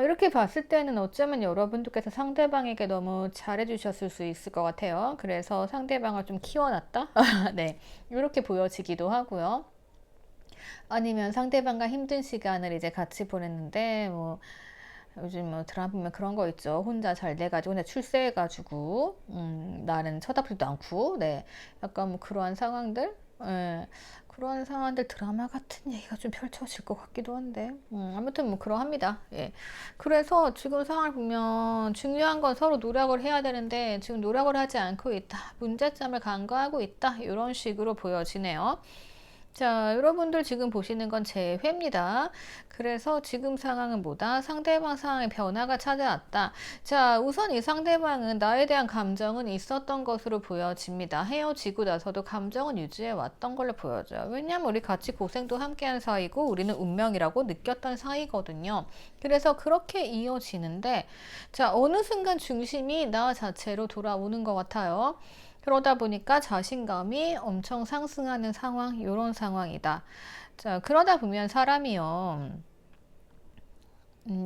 이렇게 봤을 때는 어쩌면 여러분들께서 상대방에게 너무 잘해주셨을 수 있을 것 같아요. 그래서 상대방을 좀 키워놨다? 네. 이렇게 보여지기도 하고요. 아니면 상대방과 힘든 시간을 이제 같이 보냈는데, 뭐, 요즘 뭐 드라마 보면 그런 거 있죠. 혼자 잘 돼가지고, 혼자 출세해가지고, 나는 쳐다보지도 않고, 네. 약간 뭐 그러한 상황들? 예. 그런 상황들 드라마 같은 얘기가 좀 펼쳐질 것 같기도 한데 아무튼 뭐 그러합니다. 예. 그래서 지금 상황을 보면 중요한 건 서로 노력을 해야 되는데 지금 노력을 하지 않고 있다. 문제점을 간과하고 있다. 이런 식으로 보여지네요. 자, 여러분들 지금 보시는 건 제 회입니다. 그래서 지금 상황은 뭐다? 상대방 상황의 변화가 찾아왔다. 자, 우선 이 상대방은 나에 대한 감정은 있었던 것으로 보여집니다. 헤어지고 나서도 감정은 유지해 왔던 걸로 보여져요. 왜냐하면 우리 같이 고생도 함께한 사이고 우리는 운명이라고 느꼈던 사이거든요. 그래서 그렇게 이어지는데, 자, 어느 순간 중심이 나 자체로 돌아오는 것 같아요. 그러다 보니까 자신감이 엄청 상승하는 상황, 이런 상황이다. 자, 그러다 보면 사람이요.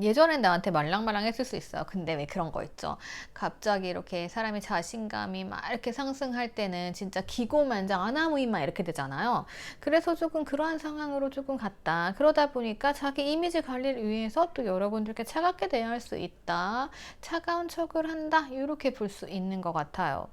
예전엔 나한테 말랑말랑 했을 수 있어요. 근데 왜 그런 거 있죠? 갑자기 이렇게 사람의 자신감이 막 이렇게 상승할 때는 진짜 기고만장 아나무인만 이렇게 되잖아요. 그래서 조금 그러한 상황으로 조금 갔다. 그러다 보니까 자기 이미지 관리를 위해서 또 여러분들께 차갑게 대할 수 있다. 차가운 척을 한다. 이렇게 볼 수 있는 것 같아요.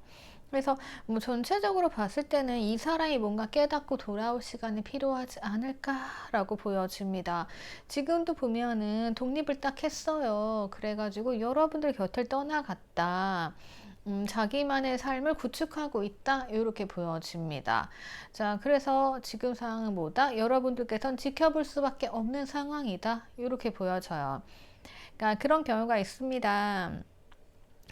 그래서 뭐 전체적으로 봤을 때는 이 사람이 뭔가 깨닫고 돌아올 시간이 필요하지 않을까라고 보여집니다. 지금도 보면은 독립을 딱 했어요. 그래가지고 여러분들 곁을 떠나갔다. 자기만의 삶을 구축하고 있다. 이렇게 보여집니다. 자, 그래서 지금 상황은 뭐다? 여러분들께서는 지켜볼 수밖에 없는 상황이다. 이렇게 보여져요. 그러니까 그런 경우가 있습니다.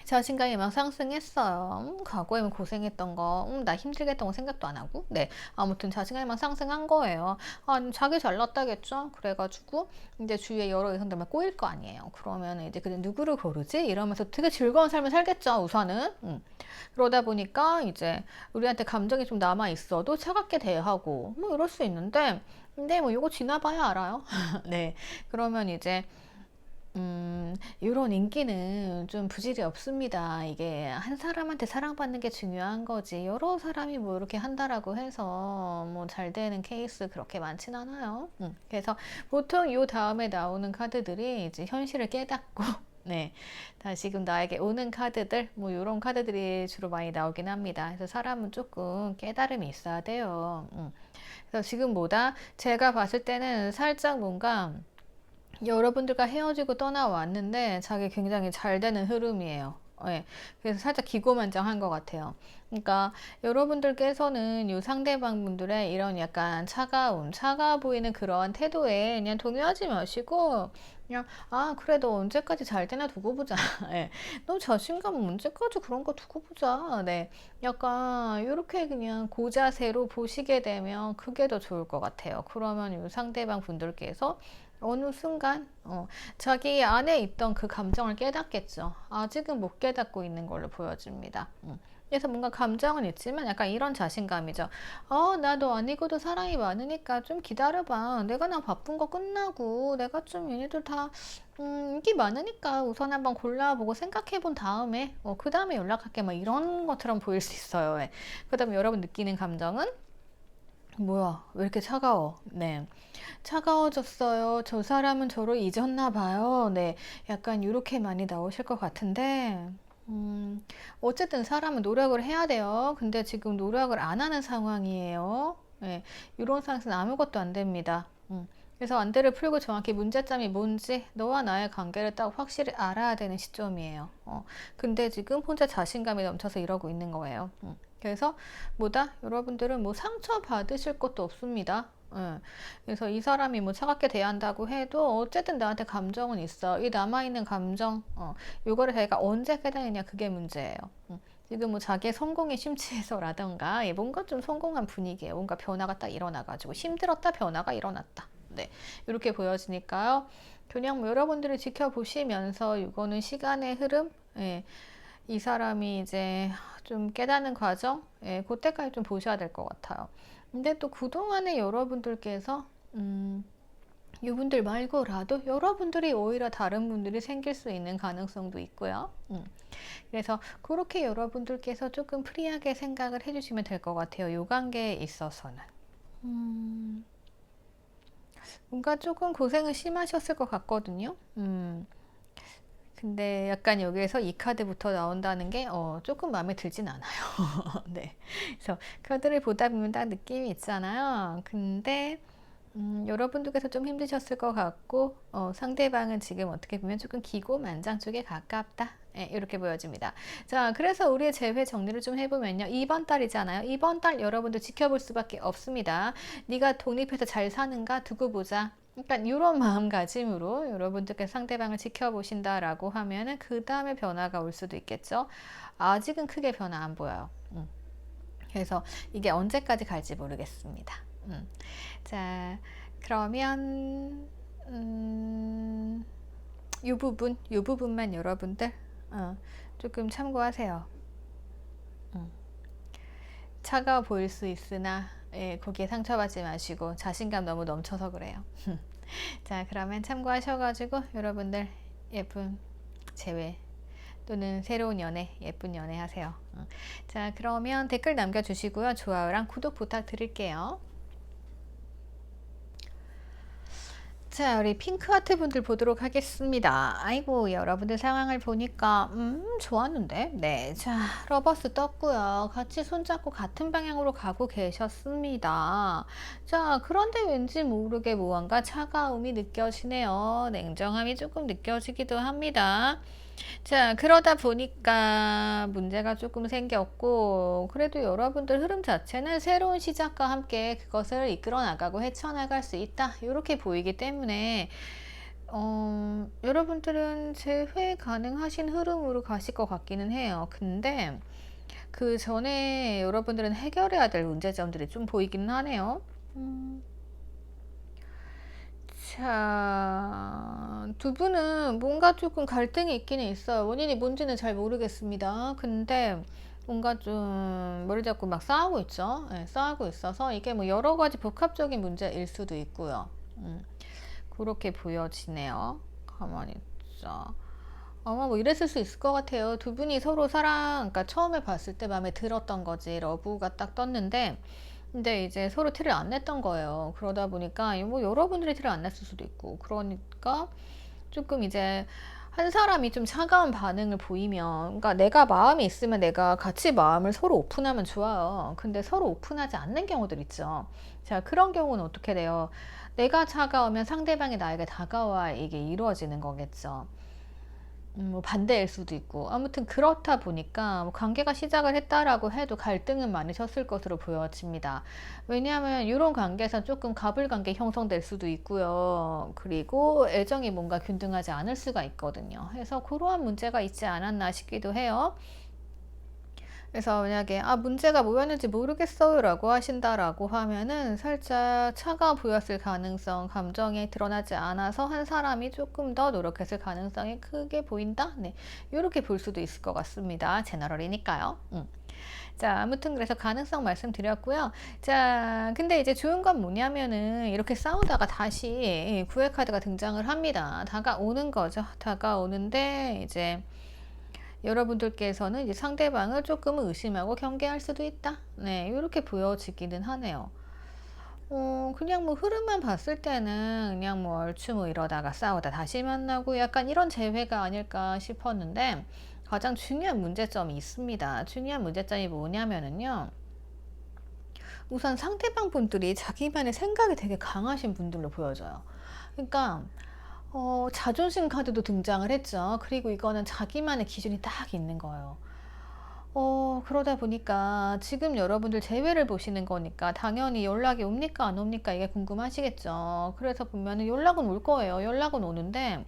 자신감이 막 상승했어요. 과거에 뭐 고생했던 거, 나 힘들겠던 거 생각도 안 하고. 네. 아무튼 자신감이 막 상승한 거예요. 아, 자기 잘났다겠죠? 그래가지고, 이제 주위에 여러 여성들만 꼬일 거 아니에요. 그러면 이제 근데 누구를 고르지? 이러면서 되게 즐거운 삶을 살겠죠, 우선은. 그러다 보니까 이제 우리한테 감정이 좀 남아 있어도 차갑게 대하고, 뭐 이럴 수 있는데, 근데 뭐 이거 지나봐야 알아요. 네. 그러면 이제, 이런 인기는 좀 부질이 없습니다. 이게 한 사람한테 사랑받는 게 중요한 거지. 여러 사람이 뭐 이렇게 한다라고 해서 뭐 잘 되는 케이스 그렇게 많진 않아요. 그래서 보통 요 다음에 나오는 카드들이 이제 현실을 깨닫고 네. 다시금 나에게 오는 카드들, 뭐, 요런 카드들이 주로 많이 나오긴 합니다. 그래서 사람은 조금 깨달음이 있어야 돼요. 그래서 지금보다 제가 봤을 때는 살짝 뭔가 여러분들과 헤어지고 떠나왔는데 자기 굉장히 잘 되는 흐름이에요. 예. 그래서 살짝 기고만장한 것 같아요. 그러니까 여러분들께서는 이 상대방 분들의 이런 약간 차가워 보이는 그러한 태도에 그냥 동요하지 마시고 그냥 아 그래 너 언제까지 잘 되나 두고 보자. 예. 너 자신감 언제까지 그런 거 두고 보자. 네. 약간 이렇게 그냥 고자세로 보시게 되면 그게 더 좋을 것 같아요. 그러면 이 상대방 분들께서 어느 순간 자기 안에 있던 그 감정을 깨닫겠죠. 아직은 못 깨닫고 있는 걸로 보여집니다. 그래서 뭔가 감정은 있지만 약간 이런 자신감이죠. 나 너 아니고도 사랑이 많으니까 좀 기다려봐. 내가 나 바쁜 거 끝나고 내가 좀 얘네들 다 인기 많으니까 우선 한번 골라보고 생각해 본 다음에 그 다음에 연락할게. 막 이런 것처럼 보일 수 있어요. 예. 그 다음에 여러분 느끼는 감정은 뭐야, 왜 이렇게 차가워? 네. 차가워졌어요. 저 사람은 저를 잊었나 봐요. 네. 약간 이렇게 많이 나오실 것 같은데, 어쨌든 사람은 노력을 해야 돼요. 근데 지금 노력을 안 하는 상황이에요. 네. 이런 상황에서는 아무것도 안 됩니다. 그래서 안대를 풀고 정확히 문제점이 뭔지 너와 나의 관계를 딱 확실히 알아야 되는 시점이에요. 근데 지금 혼자 자신감이 넘쳐서 이러고 있는 거예요. 그래서 뭐다? 여러분들은 뭐 상처 받으실 것도 없습니다. 예. 그래서 이 사람이 뭐 차갑게 대한다고 해도 어쨌든 나한테 감정은 있어. 이 남아있는 감정, 요거를 자기가 언제 깨달느냐 그게 문제예요. 지금 뭐 자기의 성공에 심취해서라던가 뭔가 좀 성공한 분위기에 뭔가 변화가 딱 일어나가지고 힘들었다 변화가 일어났다. 네, 이렇게 보여지니까요. 그냥 뭐 여러분들이 지켜보시면서 이거는 시간의 흐름, 예, 이 사람이 이제 좀 깨닫는 과정, 예, 그때까지 좀 보셔야 될 것 같아요. 근데 또 그동안에 여러분들께서 이분들 말고라도 여러분들이 오히려 다른 분들이 생길 수 있는 가능성도 있고요. 그래서 그렇게 여러분들께서 조금 프리하게 생각을 해주시면 될 것 같아요. 이 관계에 있어서는. 음, 뭔가 조금 고생을 심하셨을 것 같거든요. 근데 약간 여기에서 이 카드부터 나온다는 게 조금 마음에 들진 않아요. 네. 그래서 카드를 보다 보면 딱 느낌이 있잖아요. 근데 여러분들께서 좀 힘드셨을 것 같고 상대방은 지금 어떻게 보면 조금 기고만장 쪽에 가깝다. 예, 이렇게 보여집니다. 자, 그래서 우리의 재회 정리를 좀 해보면요. 이번 달이잖아요. 이번 달 여러분들 지켜볼 수밖에 없습니다. 네가 독립해서 잘 사는가 두고 보자. 그러니까 이런 마음가짐으로 여러분들께서 상대방을 지켜보신다라고 하면은 그 다음에 변화가 올 수도 있겠죠. 아직은 크게 변화 안 보여요. 그래서 이게 언제까지 갈지 모르겠습니다. 자, 그러면 이 부분만 여러분들 조금 참고하세요. 차가워 보일 수 있으나 거기에 상처받지 마시고 자신감 너무 넘쳐서 그래요. 자, 그러면 참고하셔가지고 여러분들 예쁜 재회 또는 새로운 연애, 예쁜 연애 하세요. 자, 그러면 댓글 남겨주시고요. 좋아요랑 구독 부탁드릴게요. 자, 우리 핑크하트 분들 보도록 하겠습니다. 아이고, 여러분들 상황을 보니까 좋았는데. 네, 자, 러버스 떴고요. 같이 손잡고 같은 방향으로 가고 계셨습니다. 자, 그런데 왠지 모르게 무언가 차가움이 느껴지네요. 냉정함이 조금 느껴지기도 합니다. 자, 그러다 보니까 문제가 조금 생겼고, 그래도 여러분들 흐름 자체는 새로운 시작과 함께 그것을 이끌어 나가고 헤쳐나갈 수 있다. 이렇게 보이기 때문에, 여러분들은 재회 가능하신 흐름으로 가실 것 같기는 해요. 근데 그 전에 여러분들은 해결해야 될 문제점들이 좀 보이기는 하네요. 자, 두 분은 뭔가 조금 갈등이 있기는 있어요. 원인이 뭔지는 잘 모르겠습니다. 근데 뭔가 좀 머리 잡고 막 싸우고 있죠. 네, 싸우고 있어서 이게 뭐 여러 가지 복합적인 문제일 수도 있고요. 그렇게 보여지네요. 가만히 있자. 아마 뭐 이랬을 수 있을 것 같아요. 두 분이 서로 그러니까 처음에 봤을 때 마음에 들었던 거지. 러브가 딱 떴는데 근데 이제 서로 티를 안 냈던 거예요. 그러다 보니까 뭐 여러분들이 티를 안 냈을 수도 있고 그러니까 조금 이제 한 사람이 좀 차가운 반응을 보이면 그러니까 내가 마음이 있으면 내가 같이 마음을 서로 오픈하면 좋아요. 근데 서로 오픈하지 않는 경우들 있죠. 자, 그런 경우는 어떻게 돼요? 내가 차가우면 상대방이 나에게 다가와 이게 이루어지는 거겠죠. 뭐 반대일 수도 있고 아무튼 그렇다 보니까 뭐 관계가 시작을 했다라고 해도 갈등은 많으셨을 것으로 보여집니다. 왜냐하면 이런 관계에서 조금 가불관계 형성될 수도 있고요. 그리고 애정이 뭔가 균등하지 않을 수가 있거든요. 그래서 그러한 문제가 있지 않았나 싶기도 해요. 그래서 만약에 문제가 뭐였는지 모르겠어요 라고 하신다라고 하면은 살짝 차가워 보였을 가능성, 감정이 드러나지 않아서 한 사람이 조금 더 노력했을 가능성이 크게 보인다. 네, 이렇게 볼 수도 있을 것 같습니다. 제너럴이니까요. 자, 아무튼 그래서 가능성 말씀드렸고요. 자, 근데 이제 좋은 건 뭐냐면은 이렇게 싸우다가 다시 구애 카드가 등장을 합니다. 다가오는 거죠. 다가오는데 이제 여러분들께서는 이제 상대방을 조금은 의심하고 경계할 수도 있다. 네, 이렇게 보여지기는 하네요. 그냥 뭐 흐름만 봤을 때는 그냥 뭐 얼추 뭐 이러다가 싸우다 다시 만나고 약간 이런 재회가 아닐까 싶었는데 가장 중요한 문제점이 있습니다. 중요한 문제점이 뭐냐면은요. 우선 상대방 분들이 자기만의 생각이 되게 강하신 분들로 보여져요. 그러니까 자존심 카드도 등장을 했죠. 그리고 이거는 자기만의 기준이 딱 있는 거예요. 그러다 보니까 지금 여러분들 재회를 보시는 거니까 당연히 연락이 옵니까 안 옵니까 이게 궁금하시겠죠. 그래서 보면은 연락은 올 거예요. 연락은 오는데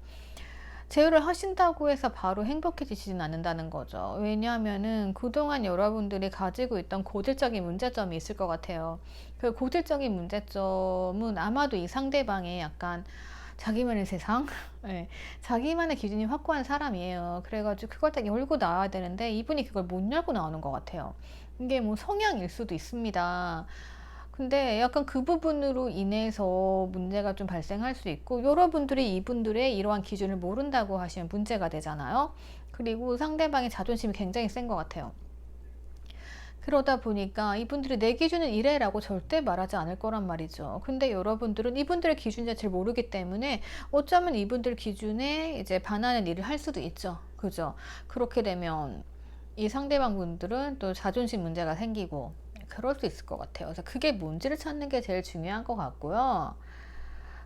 재회를 하신다고 해서 바로 행복해지지는 않는다는 거죠. 왜냐하면은 그동안 여러분들이 가지고 있던 고질적인 문제점이 있을 것 같아요. 그 고질적인 문제점은 아마도 이 상대방의 약간 자기만의 세상, 네, 자기만의 기준이 확고한 사람이에요. 그래가지고 그걸 딱 열고 나와야 되는데 이분이 그걸 못 열고 나오는 것 같아요. 이게 뭐 성향일 수도 있습니다. 근데 약간 그 부분으로 인해서 문제가 좀 발생할 수 있고 여러분들이 이분들의 이러한 기준을 모른다고 하시면 문제가 되잖아요. 그리고 상대방의 자존심이 굉장히 센 것 같아요. 그러다 보니까 이분들이 내 기준은 이래라고 절대 말하지 않을 거란 말이죠. 근데 여러분들은 이분들의 기준 자체를 모르기 때문에 어쩌면 이분들 기준에 이제 반하는 일을 할 수도 있죠. 그죠? 그렇게 되면 이 상대방 분들은 또 자존심 문제가 생기고 그럴 수 있을 것 같아요. 그래서 그게 뭔지를 찾는 게 제일 중요한 것 같고요.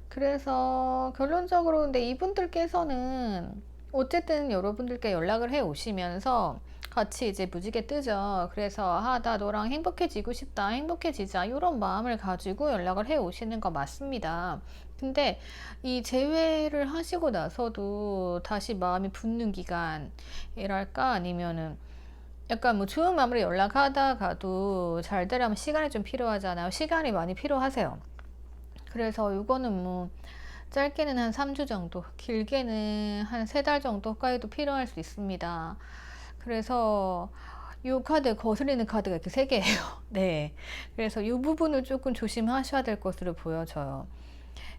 그래서 결론적으로 근데 이분들께서는 어쨌든 여러분들께 연락을 해 오시면서 같이 이제 무지개 뜨죠. 그래서 나 너랑 행복해지고 싶다, 행복해지자 이런 마음을 가지고 연락을 해 오시는 거 맞습니다. 근데 이 재회를 하시고 나서도 다시 마음이 붙는 기간이랄까, 아니면은 약간 뭐 좋은 마음으로 연락하다가도 잘 되려면 시간이 좀 필요하잖아요. 시간이 많이 필요하세요. 그래서 이거는 뭐 짧게는 한 3주 정도, 길게는 한 3달 정도까지도 필요할 수 있습니다. 그래서 이 카드, 거슬리는 카드가 이렇게 3개예요. 네. 그래서 이 부분을 조금 조심하셔야 될 것으로 보여져요.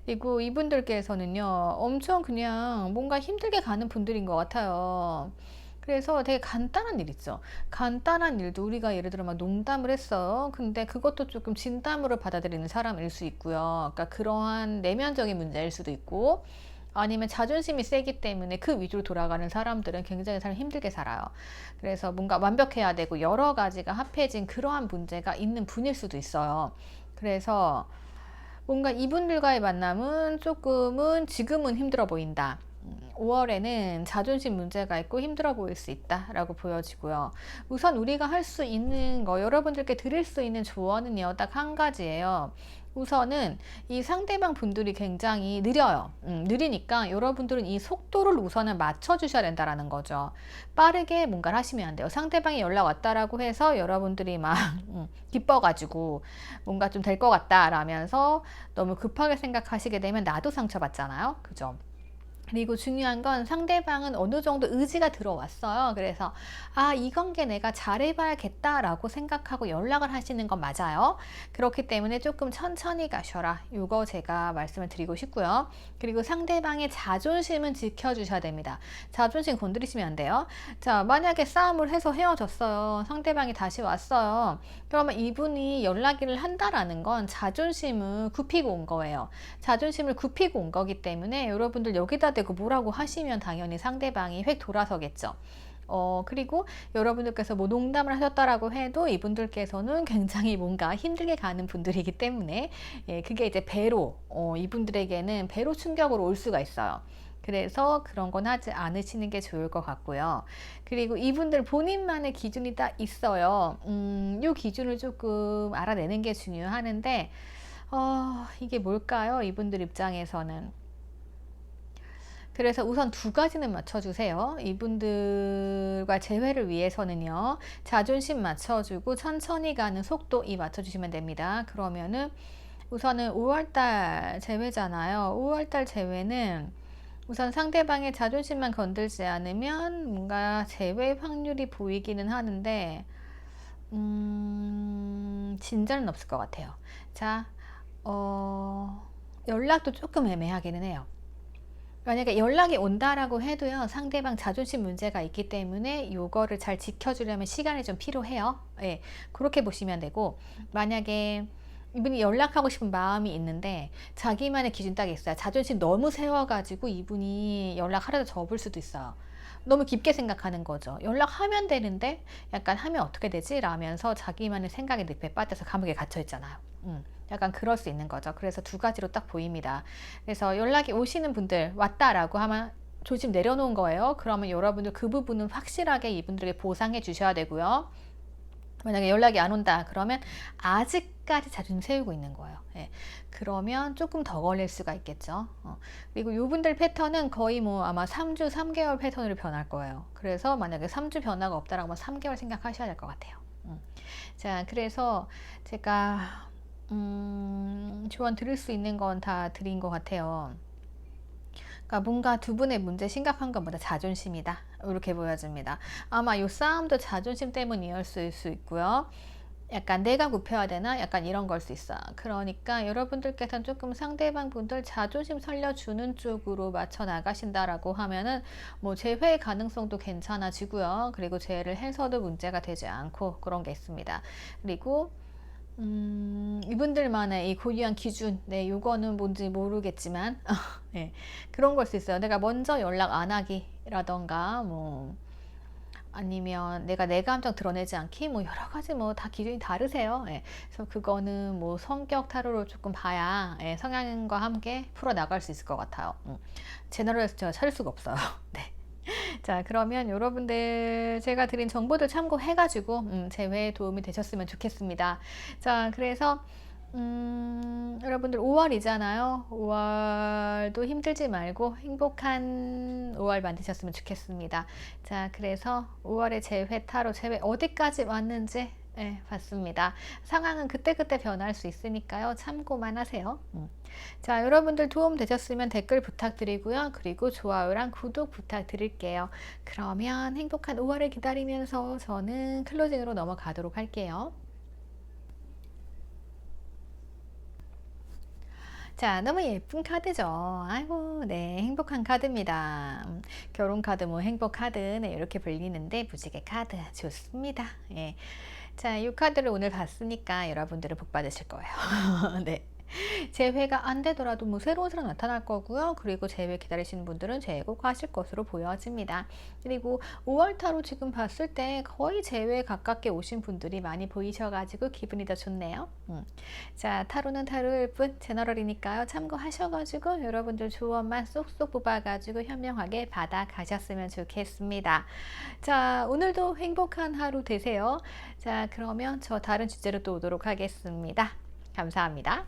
그리고 이분들께서는요, 엄청 그냥 뭔가 힘들게 가는 분들인 것 같아요. 그래서 되게 간단한 일 있죠. 간단한 일도 우리가 예를 들어 막 농담을 했어요. 근데 그것도 조금 진담으로 받아들이는 사람일 수 있고요. 그러니까 그러한 내면적인 문제일 수도 있고, 아니면 자존심이 세기 때문에 그 위주로 돌아가는 사람들은 굉장히 살 힘들게 살아요. 그래서 뭔가 완벽해야 되고 여러 가지가 합해진 그러한 문제가 있는 분일 수도 있어요. 그래서 뭔가 이분들과의 만남은 조금은 지금은 힘들어 보인다. 5월에는 자존심 문제가 있고 힘들어 보일 수 있다라고 보여지고요. 우선 우리가 할 수 있는 거, 여러분들께 드릴 수 있는 조언은요, 딱 한 가지예요. 우선은 이 상대방 분들이 굉장히 느려요. 느리니까 여러분들은 이 속도를 우선은 맞춰주셔야 된다라는 거죠. 빠르게 뭔가를 하시면 안 돼요. 상대방이 연락 왔다라고 해서 여러분들이 막 기뻐가지고 뭔가 좀 될 것 같다라면서 너무 급하게 생각하시게 되면 나도 상처받잖아요. 그죠? 그리고 중요한 건 상대방은 어느 정도 의지가 들어왔어요. 그래서 이 관계 내가 잘해봐야겠다라고 생각하고 연락을 하시는 건 맞아요. 그렇기 때문에 조금 천천히 가셔라. 이거 제가 말씀을 드리고 싶고요. 그리고 상대방의 자존심은 지켜주셔야 됩니다. 자존심 건드리시면 안 돼요. 자, 만약에 싸움을 해서 헤어졌어요. 상대방이 다시 왔어요. 그러면 이분이 연락을 한다라는 건 자존심을 굽히고 온 거예요. 자존심을 굽히고 온 거기 때문에 여러분들 여기다 대고 뭐라고 하시면 당연히 상대방이 획 돌아서겠죠. 그리고 여러분들께서 뭐 농담을 하셨다라고 해도 이분들께서는 굉장히 뭔가 힘들게 가는 분들이기 때문에, 그게 이제 배로, 이분들에게는 배로 충격으로 올 수가 있어요. 그래서 그런 건 하지 않으시는 게 좋을 것 같고요. 그리고 이분들 본인만의 기준이 딱 있어요. 이 기준을 조금 알아내는 게 중요하는데, 이게 뭘까요? 이분들 입장에서는. 그래서 우선 2가지는 맞춰주세요. 이분들과 재회를 위해서는요, 자존심 맞춰주고 천천히 가는 속도 맞춰주시면 됩니다. 그러면은 우선은 5월달 재회잖아요. 5월달 재회는 우선 상대방의 자존심만 건들지 않으면 뭔가 재회 확률이 보이기는 하는데, 진전은 없을 것 같아요. 자, 연락도 조금 애매하기는 해요. 만약에 연락이 온다라고 해도요, 상대방 자존심 문제가 있기 때문에 요거를 잘 지켜주려면 시간이 좀 필요해요. 예, 그렇게 보시면 되고, 만약에 이분이 연락하고 싶은 마음이 있는데 자기만의 기준 딱 있어요. 자존심 너무 세워가지고 이분이 연락하려다 접을 수도 있어요. 너무 깊게 생각하는 거죠. 연락하면 되는데 약간 하면 어떻게 되지? 라면서 자기만의 생각에 늪에 빠져서 감옥에 갇혀 있잖아요. 약간 그럴 수 있는 거죠. 그래서 2가지로 딱 보입니다. 그래서 연락이 오시는 분들, 왔다라고 하면 조짐 내려놓은 거예요. 그러면 여러분들 그 부분은 확실하게 이분들에게 보상해 주셔야 되고요. 만약에 연락이 안 온다 그러면 아직까지 자존심 세우고 있는 거예요. 예. 그러면 조금 더 걸릴 수가 있겠죠. 그리고 이분들 패턴은 거의 뭐 아마 3주, 3개월 패턴으로 변할 거예요. 그래서 만약에 3주 변화가 없다라고 하면 3개월 생각하셔야 될 것 같아요. 자, 그래서 제가 조언 드릴 수 있는 건 다 드린 것 같아요. 그러니까 뭔가 두 분의 문제 심각한 것보다 자존심이다, 이렇게 보여집니다. 아마 이 싸움도 자존심 때문이었을 수 있고요. 약간 내가 굽혀야 되나? 약간 이런 걸 수 있어. 그러니까 여러분들께서는 조금 상대방 분들 자존심 살려주는 쪽으로 맞춰 나가신다라고 하면은 뭐 재회 가능성도 괜찮아지고요. 그리고 재회를 해서도 문제가 되지 않고 그런 게 있습니다. 그리고 이분들만의 이 고유한 기준, 네, 요거는 뭔지 모르겠지만, 네, 그런 걸 수 있어요. 내가 먼저 연락 안 하기라던가, 뭐, 아니면 내가 내 감정 드러내지 않기, 뭐, 여러 가지 뭐, 다 기준이 다르세요. 예, 그래서 그거는 뭐, 성격 타로로 조금 봐야, 예, 성향과 함께 풀어 나갈 수 있을 것 같아요. 제너럴에서 제가 찾을 수가 없어요. 네. 자, 그러면 여러분들 제가 드린 정보들 참고해가지고 재회에 도움이 되셨으면 좋겠습니다. 자, 그래서 여러분들 5월이잖아요. 5월도 힘들지 말고 행복한 5월 만드셨으면 좋겠습니다. 자, 그래서 5월의 재회 타로 재회 어디까지 왔는지 봤습니다. 상황은 그때그때 변할 수 있으니까요. 참고만 하세요. 자, 여러분들 도움 되셨으면 댓글 부탁드리고요. 그리고 좋아요랑 구독 부탁드릴게요. 그러면 행복한 5월을 기다리면서 저는 클로징으로 넘어가도록 할게요. 자, 너무 예쁜 카드죠. 아이고, 네, 행복한 카드입니다. 결혼 카드, 뭐 행복 카드, 네, 이렇게 불리는데 무지개 카드 좋습니다. 예. 자, 이 카드를 오늘 봤으니까 여러분들은 복 받으실 거예요. 네. 재회가 안 되더라도 뭐 새로운 사람 나타날 거고요. 그리고 재회 기다리시는 분들은 재회꼭 하실 것으로 보여집니다. 그리고 5월 타로 지금 봤을 때 거의 재회에 가깝게 오신 분들이 많이 보이셔가지고 기분이 더 좋네요. 자, 타로는 타로일 뿐 제너럴이니까요. 참고하셔가지고 여러분들 조언만 쏙쏙 뽑아가지고 현명하게 받아가셨으면 좋겠습니다. 자, 오늘도 행복한 하루 되세요. 자, 그러면 저 다른 주제로 또 오도록 하겠습니다. 감사합니다.